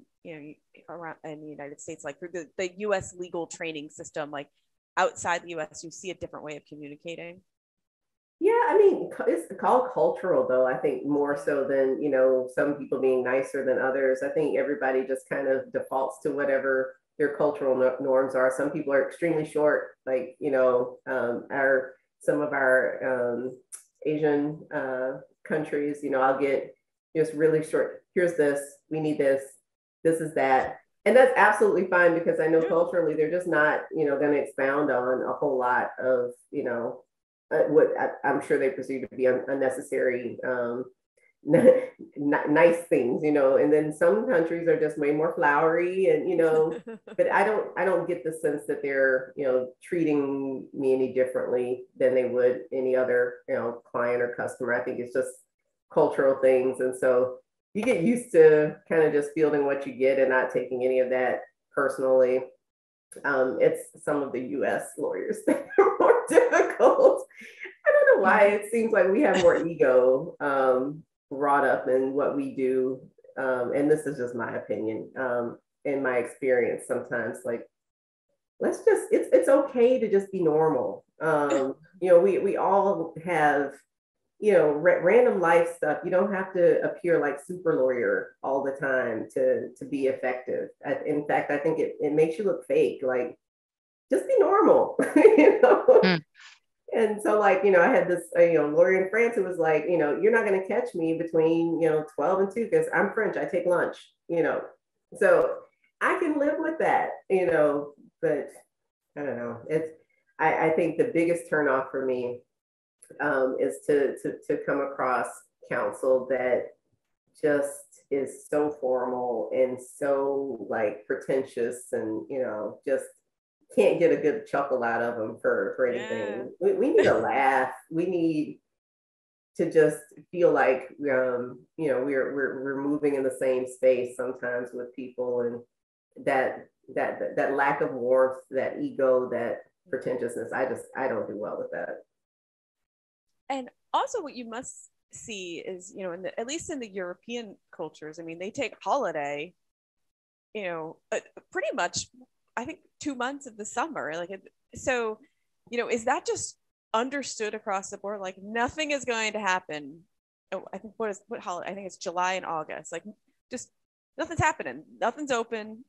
around in the United States, like through the US legal training system, like outside the US, you see a different way of communicating? Yeah, I mean, it's called cultural though. I think more so than, some people being nicer than others. I think everybody just kind of defaults to whatever their cultural norms are. Some people are extremely short, like, some of our Asian countries, I'll get just really short. Here's this, we need this is that. And that's absolutely fine because I know culturally they're just not, going to expound on a whole lot of, what I'm sure they perceive to be unnecessary, nice things, and then some countries are just way more flowery and, but I don't get the sense that they're, treating me any differently than they would any other, client or customer. I think it's just cultural things. And so you get used to kind of just fielding what you get and not taking any of that personally. It's some of the US lawyers that are more difficult. I don't know why it seems like we have more ego brought up in what we do. And this is just my opinion, in my experience sometimes, like, it's okay to just be normal. We all have, random life stuff. You don't have to appear like super lawyer all the time to be effective. In fact, I think it makes you look fake. Like, just be normal, And so, like, I had this, lawyer in France who was like, you're not going to catch me between, 12 and 2 because I'm French. I take lunch, so I can live with that, but I don't know. I think the biggest turnoff for me is to come across counsel that just is so formal and so like pretentious and, just can't get a good chuckle out of them for anything. Yeah. We need a laugh. We need to just feel like, we're moving in the same space sometimes with people, and that lack of warmth, that ego, that pretentiousness. I don't do well with that. And also what you must see is, at least in the European cultures, I mean, they take holiday, pretty much, I think 2 months of the summer. So, is that just understood across the board? Like, nothing is going to happen. Oh, I think what holiday? I think it's July and August. Like, just nothing's happening. Nothing's open.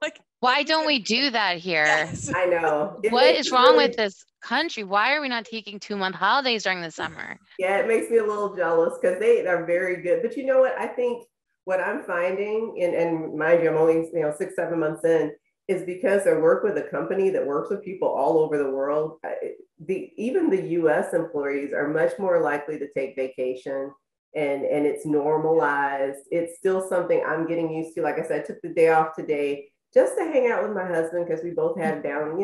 Like, why don't we do that here? Yes. I know. What is wrong with this country? Why are we not taking 2-month holidays during the summer? Yeah, it makes me a little jealous because they are very good. But you know what? I think what I'm finding, and mind you, I'm only 6-7 months in, is because I work with a company that works with people all over the world. Even the US employees are much more likely to take vacation, and it's normalized. It's still something I'm getting used to. Like I said, I took the day off today just to hang out with my husband because we both had down,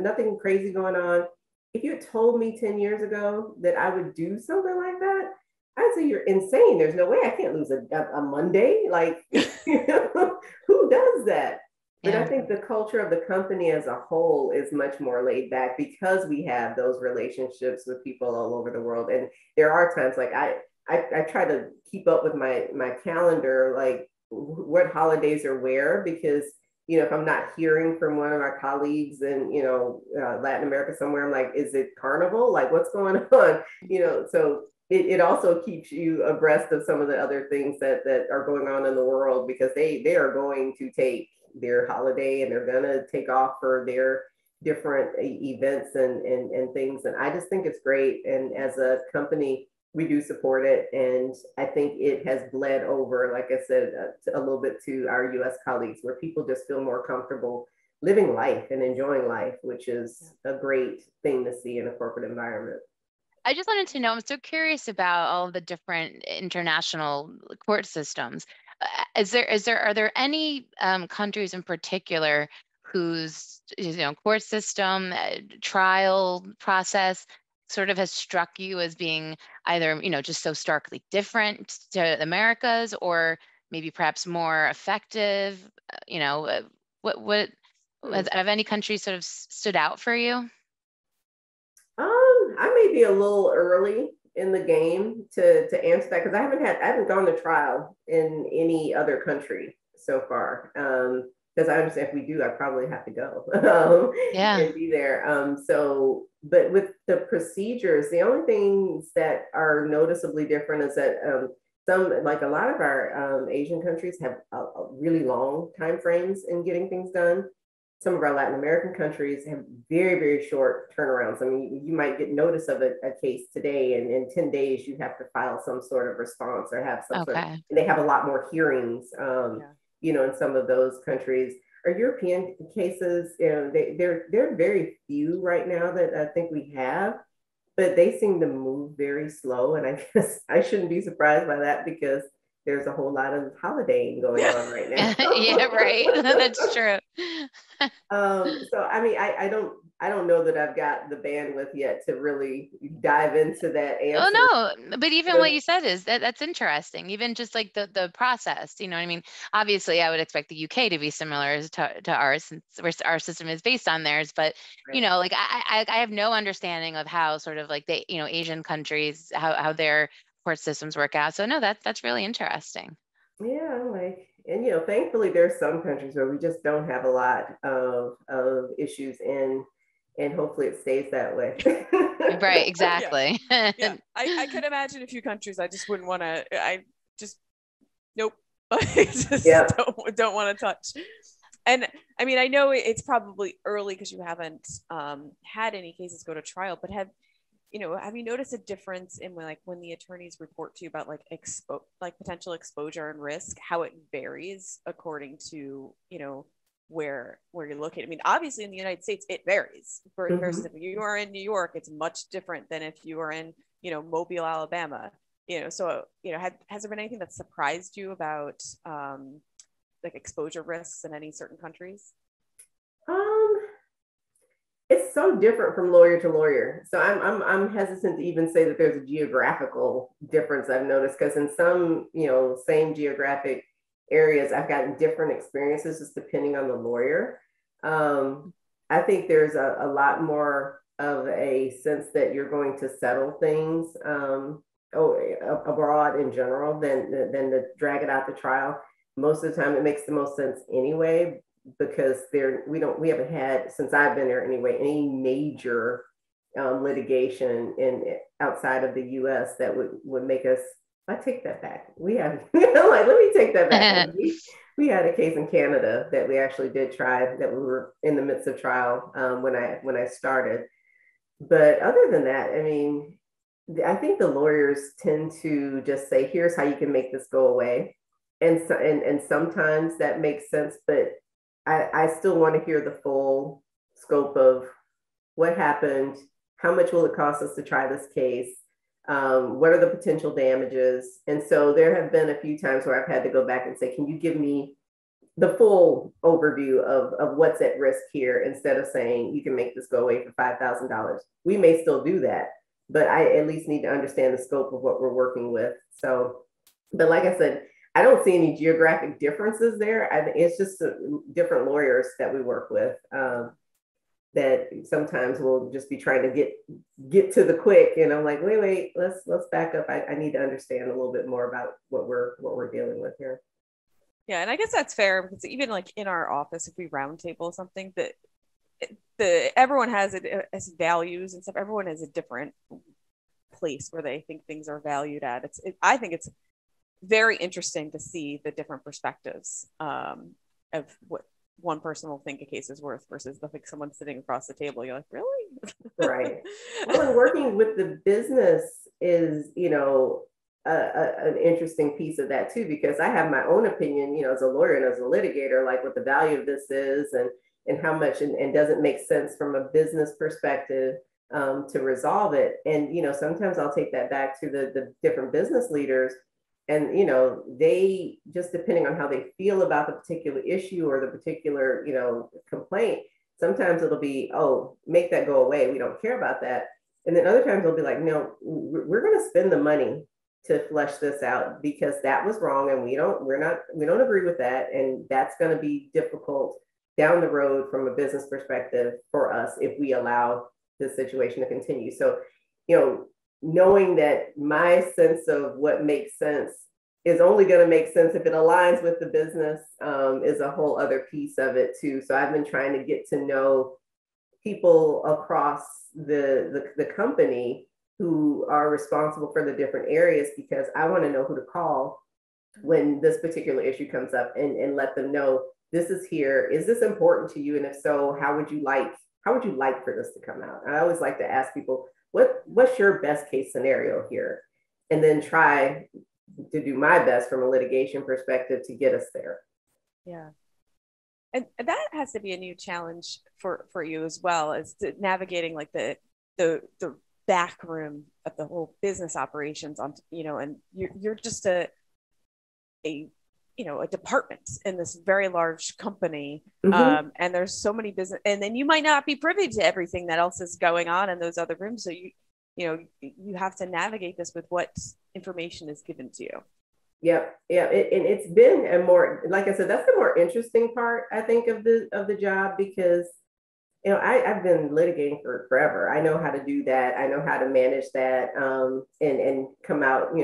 nothing crazy going on. If you had told me 10 years ago that I would do something like that, I'd say you're insane. There's no way I can't lose a Monday. Like, who does that? But I think the culture of the company as a whole is much more laid back because we have those relationships with people all over the world. And there are times like I try to keep up with my calendar, like what holidays are where, because, if I'm not hearing from one of our colleagues in, Latin America somewhere, I'm like, is it carnival? Like, what's going on? So it also keeps you abreast of some of the other things that are going on in the world, because they are going to take their holiday and they're going to take off for their different events and things. And I just think it's great. And as a company, we do support it. And I think it has bled over, like I said, a little bit to our US colleagues, where people just feel more comfortable living life and enjoying life, which is a great thing to see in a corporate environment. I just wanted to know, I'm so curious about all of the different international court systems. Are there any countries in particular whose court system, trial process sort of has struck you as being either just so starkly different to the Americas, or maybe perhaps more effective? Have any countries sort of stood out for you? I may be a little early in the game to answer that, because I haven't gone to trial in any other country so far. Because I understand if we do, I probably have to go and be there. But with the procedures, the only things that are noticeably different is that like a lot of our Asian countries have a really long time frames in getting things done. Some of our Latin American countries have very, very short turnarounds. I mean, you might get notice of a case today, and in 10 days, you have to file some sort of response or have some sort of, and they have a lot more hearings, in some of those countries. Our European cases, they're very few right now that I think we have, but they seem to move very slow. And I guess I shouldn't be surprised by that, because there's a whole lot of holidaying going on right now. Yeah, right. That's true. So I mean, I don't know that I've got the bandwidth yet to really dive into that answer. Oh no, but even what you said is that's interesting. Even just like the process, you know what I mean? Obviously, I would expect the UK to be similar to ours, since our system is based on theirs. But like I have no understanding of how sort of like the Asian countries, how their court systems work out. So no, that's really interesting. Yeah, and thankfully there's some countries where we just don't have a lot of issues in, and hopefully it stays that way. Right, exactly. Yeah. I could imagine a few countries I just wouldn't want to, nope. I just don't want to touch. And I mean, I know it's probably early because you haven't had any cases go to trial, but have you noticed a difference in when the attorneys report to you about potential exposure and risk, how it varies according to, where you're located? I mean, obviously in the United States, it varies. Versus if you are in New York, it's much different than if you are in, Mobile, Alabama, so, has there been anything that surprised you about exposure risks in any certain countries? It's so different from lawyer to lawyer. So I'm hesitant to even say that there's a geographical difference I've noticed, because in some, same geographic areas, I've gotten different experiences just depending on the lawyer. I think there's a lot more of a sense that you're going to settle things abroad in general than to drag it out to trial. Most of the time, it makes the most sense anyway, because we haven't had, since I've been there anyway, any major litigation outside of the US that would make us, I take that back. We have, let me take that back. We had a case in Canada that we actually did try, that we were in the midst of trial when I started. But other than that, I mean, I think the lawyers tend to just say, here's how you can make this go away. And sometimes that makes sense, but I still want to hear the full scope of what happened, how much will it cost us to try this case, what are the potential damages. And so there have been a few times where I've had to go back and say, can you give me the full overview of what's at risk here, instead of saying you can make this go away for $5,000. We may still do that, but I at least need to understand the scope of what we're working with. So, but like I said, I don't see any geographic differences there. I think it's just different lawyers that we work with that sometimes will just be trying to get to the quick. And I'm like, wait, let's back up. I need to understand a little bit more about what we're dealing with here. Yeah, and I guess that's fair, because even in our office, if we roundtable something, that everyone has it as values and stuff. Everyone has a different place where they think things are valued at. I think it's very interesting to see the different perspectives of what one person will think a case is worth versus someone sitting across the table. You're like, really? Right. Well, and working with the business is, an interesting piece of that too, because I have my own opinion, as a lawyer and as a litigator, like what the value of this is and how much, and does it make sense from a business perspective to resolve it. And, sometimes I'll take that back to the different business leaders. And, they just, depending on how they feel about the particular issue or the particular, complaint, sometimes it'll be, oh, make that go away. We don't care about that. And then other times they'll be like, no, we're going to spend the money to flesh this out because that was wrong. And we don't agree with that. And that's going to be difficult down the road from a business perspective for us if we allow this situation to continue. So, knowing that my sense of what makes sense is only going to make sense if it aligns with the business, is a whole other piece of it too. So I've been trying to get to know people across the company who are responsible for the different areas, because I want to know who to call when this particular issue comes up, and let them know, this is here. Is this important to you? And if so, how would you like for this to come out? I always like to ask people, what's your best case scenario here? And then try to do my best from a litigation perspective to get us there. Yeah. And that has to be a new challenge for you as well, as to navigating like the back room of the whole business operations on, and you're just a department in this very large company. And there's so many business, and then you might not be privy to everything that else is going on in those other rooms. So you have to navigate this with what information is given to you. Yeah. And it's been a more, like I said, that's the more interesting part, I think, of the job, because I've been litigating for forever. I know how to do that. I know how to manage that, and come out,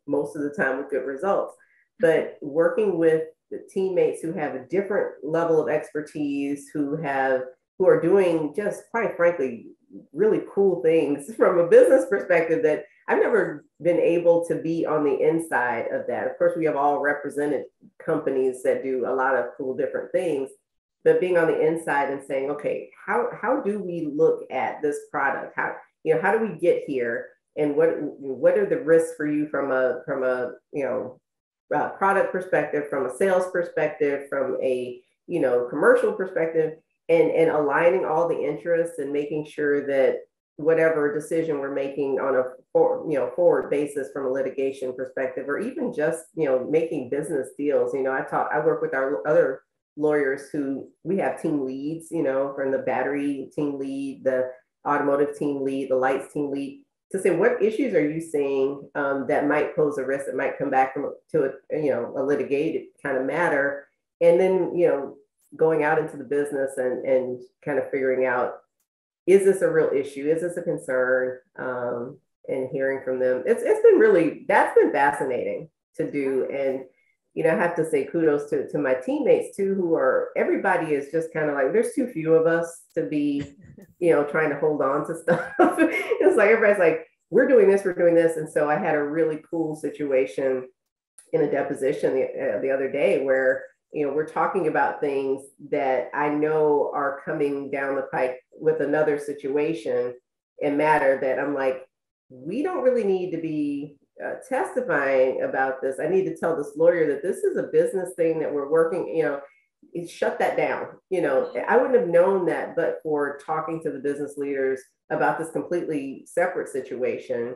most of the time with good results. But working with the teammates who have a different level of expertise, who are doing, just quite frankly, really cool things from a business perspective that I've never been able to be on the inside of that. Of course, we have all represented companies that do a lot of cool different things, but being on the inside and saying, okay, how do we look at this product? How do we get here? And what are the risks for you from a product perspective, from a sales perspective, from a commercial perspective, and aligning all the interests and making sure that whatever decision we're making on a forward basis from a litigation perspective, or even just making business deals. I work with our other lawyers who we have team leads, from the battery team lead, the automotive team lead, the lights team lead, to say, what issues are you seeing that might pose a risk, that might come back to a litigated kind of matter, and then going out into the business and kind of figuring out, is this a real issue? Is this a concern? And hearing from them, that's been fascinating to do. And I have to say kudos to my teammates too, everybody is just kind of like, there's too few of us to be, trying to hold on to stuff. It's like, everybody's like, we're doing this. And so I had a really cool situation in a deposition the other day where, we're talking about things that I know are coming down the pike with another situation and matter that I'm like, we don't really need to be testifying about this. I need to tell this lawyer that this is a business thing that we're working, shut that down. I wouldn't have known that, but for talking to the business leaders about this completely separate situation,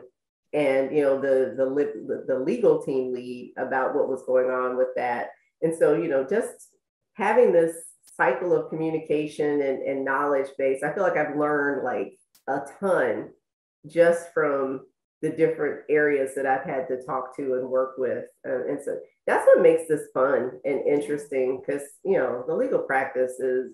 and the legal team lead about what was going on with that. And so, just having this cycle of communication and knowledge base, I feel like I've learned like a ton just from the different areas that I've had to talk to and work with. And so that's what makes this fun and interesting, because, the legal practice is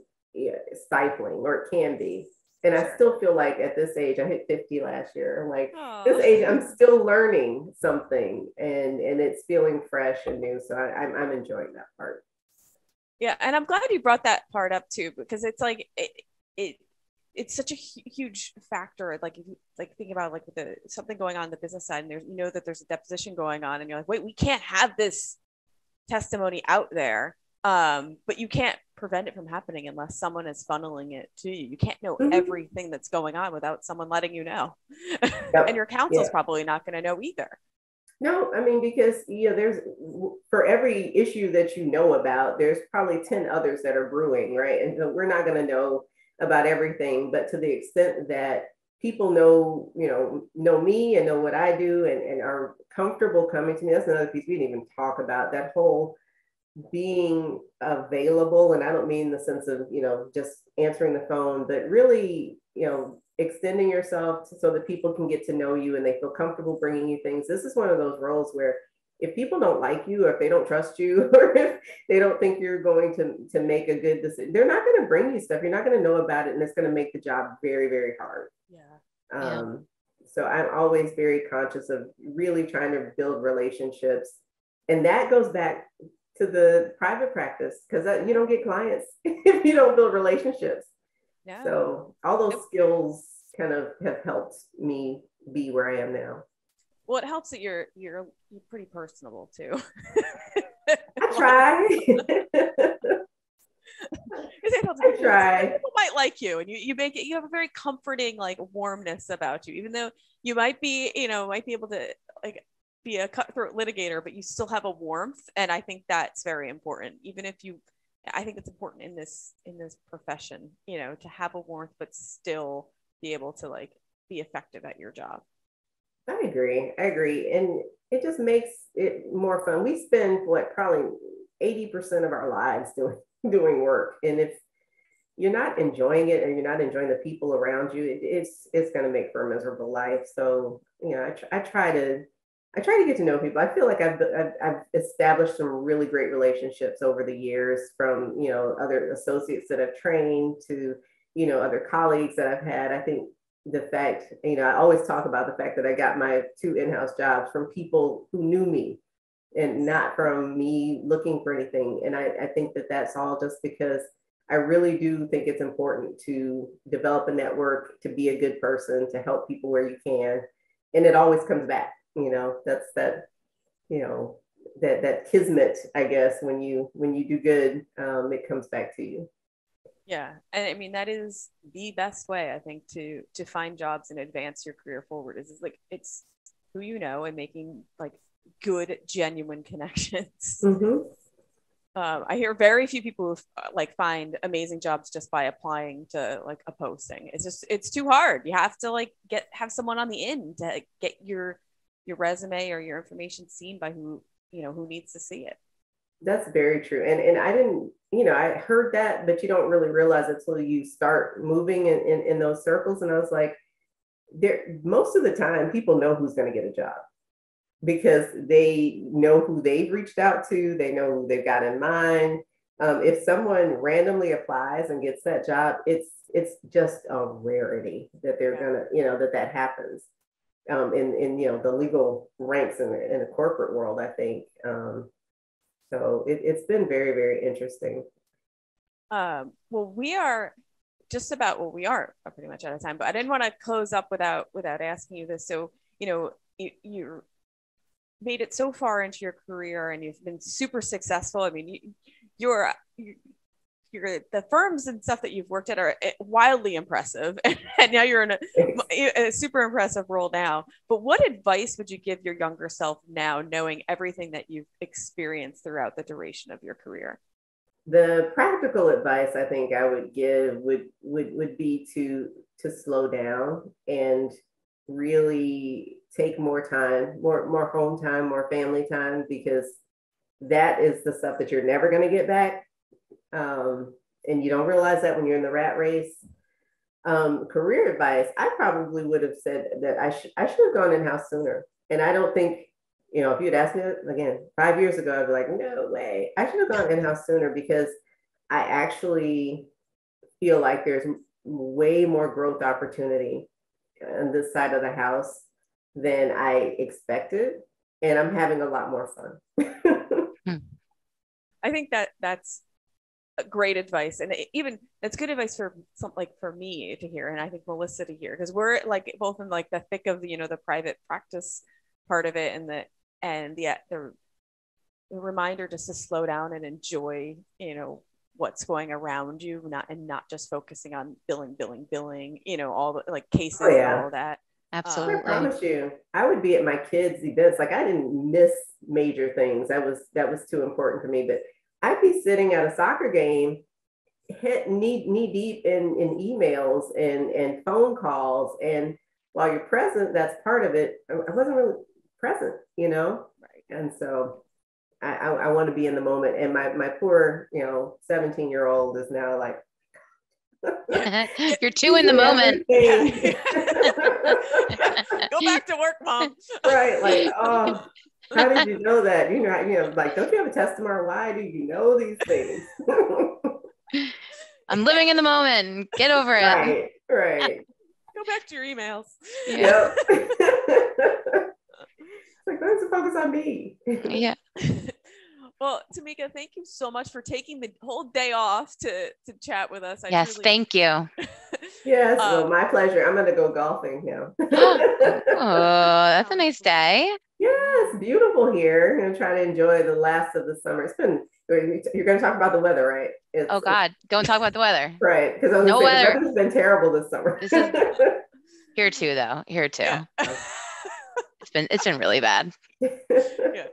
stifling, or it can be. And I still feel like at this age, I hit 50 last year. I'm like, this age, I'm still learning something, and it's feeling fresh and new. So I'm enjoying that part. Yeah. And I'm glad you brought that part up too, because it's like, it's such a huge factor. Like, if you think about like something going on the business side, and there's, that there's a deposition going on, and you're like, wait, we can't have this testimony out there. But you can't prevent it from happening unless someone is funneling it to you. You can't know everything that's going on without someone letting you know. Yep. And your counsel's probably not going to know either. No, I mean, because there's, for every issue that you know about, there's probably 10 others that are brewing, right? And so we're not going to know about everything, but to the extent that people know me and know what I do, and are comfortable coming to me. That's another piece we didn't even talk about, that whole being available. And I don't mean the sense of, just answering the phone, but really, extending yourself so that people can get to know you and they feel comfortable bringing you things. This is one of those roles where if people don't like you, or if they don't trust you, or if they don't think you're going to make a good decision, they're not going to bring you stuff. You're not going to know about it, and it's going to make the job very, very hard. Yeah. So I'm always very conscious of really trying to build relationships. And that goes back to the private practice, because you don't get clients if you don't build relationships. Yeah. So all those skills kind of have helped me be where I am now. Well, it helps that you're pretty personable too. I try. I try. People might like you, and you make it. You have a very comforting, like, warmness about you, even though you might be able to like be a cutthroat litigator, but you still have a warmth, and I think that's very important. I think it's important in this profession, to have a warmth, but still be able to like be effective at your job. I agree, and it just makes it more fun. We spend probably 80% of our lives doing work, and if you're not enjoying it, or you're not enjoying the people around you, it's going to make for a miserable life. So I try to get to know people. I feel like I've established some really great relationships over the years, from other associates that I've trained to other colleagues that I've had. I think the fact, I always talk about the fact that I got my 2 in-house jobs from people who knew me, and not from me looking for anything. And I think that that's all just because I really do think it's important to develop a network, to be a good person, to help people where you can. And it always comes back, that's that kismet, I guess, when you do good, it comes back to you. Yeah. And I mean, that is the best way, I think, to find jobs and advance your career forward, is like, it's who and making like good, genuine connections. Mm-hmm. I hear very few people who like find amazing jobs just by applying to like a posting. It's too hard. You have to like have someone on the end to get your resume or your information seen by who needs to see it. That's very true. And I didn't, I heard that, but you don't really realize it until you start moving in those circles. And I was like, most of the time people know who's going to get a job, because they know who they've reached out to, they know who they've got in mind. If someone randomly applies and gets that job, it's just a rarity that they're gonna, that happens in the legal ranks in the corporate world, I think. So it's been very, very interesting. Well, we are pretty much out of time, but I didn't want to close up without asking you this. So, you're made it so far into your career, and you've been super successful. I mean, you're the firms and stuff that you've worked at are wildly impressive, and now you're in a super impressive role now. But what advice would you give your younger self now, knowing everything that you've experienced throughout the duration of your career? The practical advice I think I would give would be to slow down and really take more time, more home time, more family time, because that is the stuff that you're never going to get back. And you don't realize that when you're in the rat race. Career advice, I probably would have said that I should have gone in-house sooner. And I don't think, if you'd asked me again 5 years ago, I'd be like, no way. I should have gone in-house sooner, because I actually feel like there's way more growth opportunity on this side of the house than I expected. And I'm having a lot more fun. I think that's great advice, and even that's good advice for for me to hear, and I think Melissa to hear, because we're like both in like the thick of the private practice part of it, and the reminder just to slow down and enjoy what's going around you, not just focusing on billing, all the like cases and all that. Absolutely. I promise you, I would be at my kids' events. Like, I didn't miss major things. That was too important to me. But I'd be sitting at a soccer game, knee deep in emails and phone calls. And while you're present, that's part of it. I wasn't really present, Right. And so I want to be in the moment. And my poor, 17-year-old is now like, you're too in the moment. Go back to work, Mom. Right. Like, oh, how did you know that? Like, don't you have a test tomorrow? Why do you know these things? I'm living in the moment. Get over it. Right. Go back to your emails. Yeah. Like, let's focus on me. Yeah. Well, Tamika, thank you so much for taking the whole day off to chat with us. Yes, thank you. Yes, well, my pleasure. I'm going to go golfing now. Oh, that's a nice day. Yes, beautiful here. I'm trying to enjoy the last of the summer. It's been, you're going to talk about the weather, right? Oh God, don't talk about the weather. Right, because I was no going to say, weather. the weather's been terrible this summer. This is here too, though. Here too. Yeah. It's been really bad. Yeah,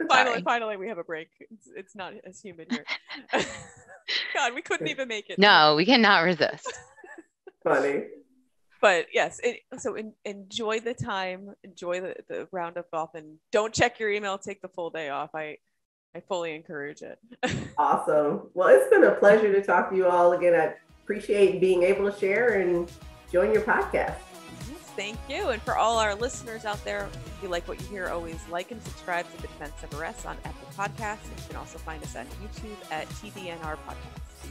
finally we have a break. It's not as humid here. God, we couldn't even make it. No, we cannot resist. Funny. But yes, enjoy the time, enjoy the round of golf, and don't check your email. Take the full day off. I fully encourage it. Awesome. Well, it's been a pleasure to talk to you all again. I appreciate being able to share and join your podcast. Thank you. And for all our listeners out there, if you like what you hear, always like and subscribe to The Defense Never Rests on Apple Podcasts. You can also find us on YouTube at TDNR Podcasts.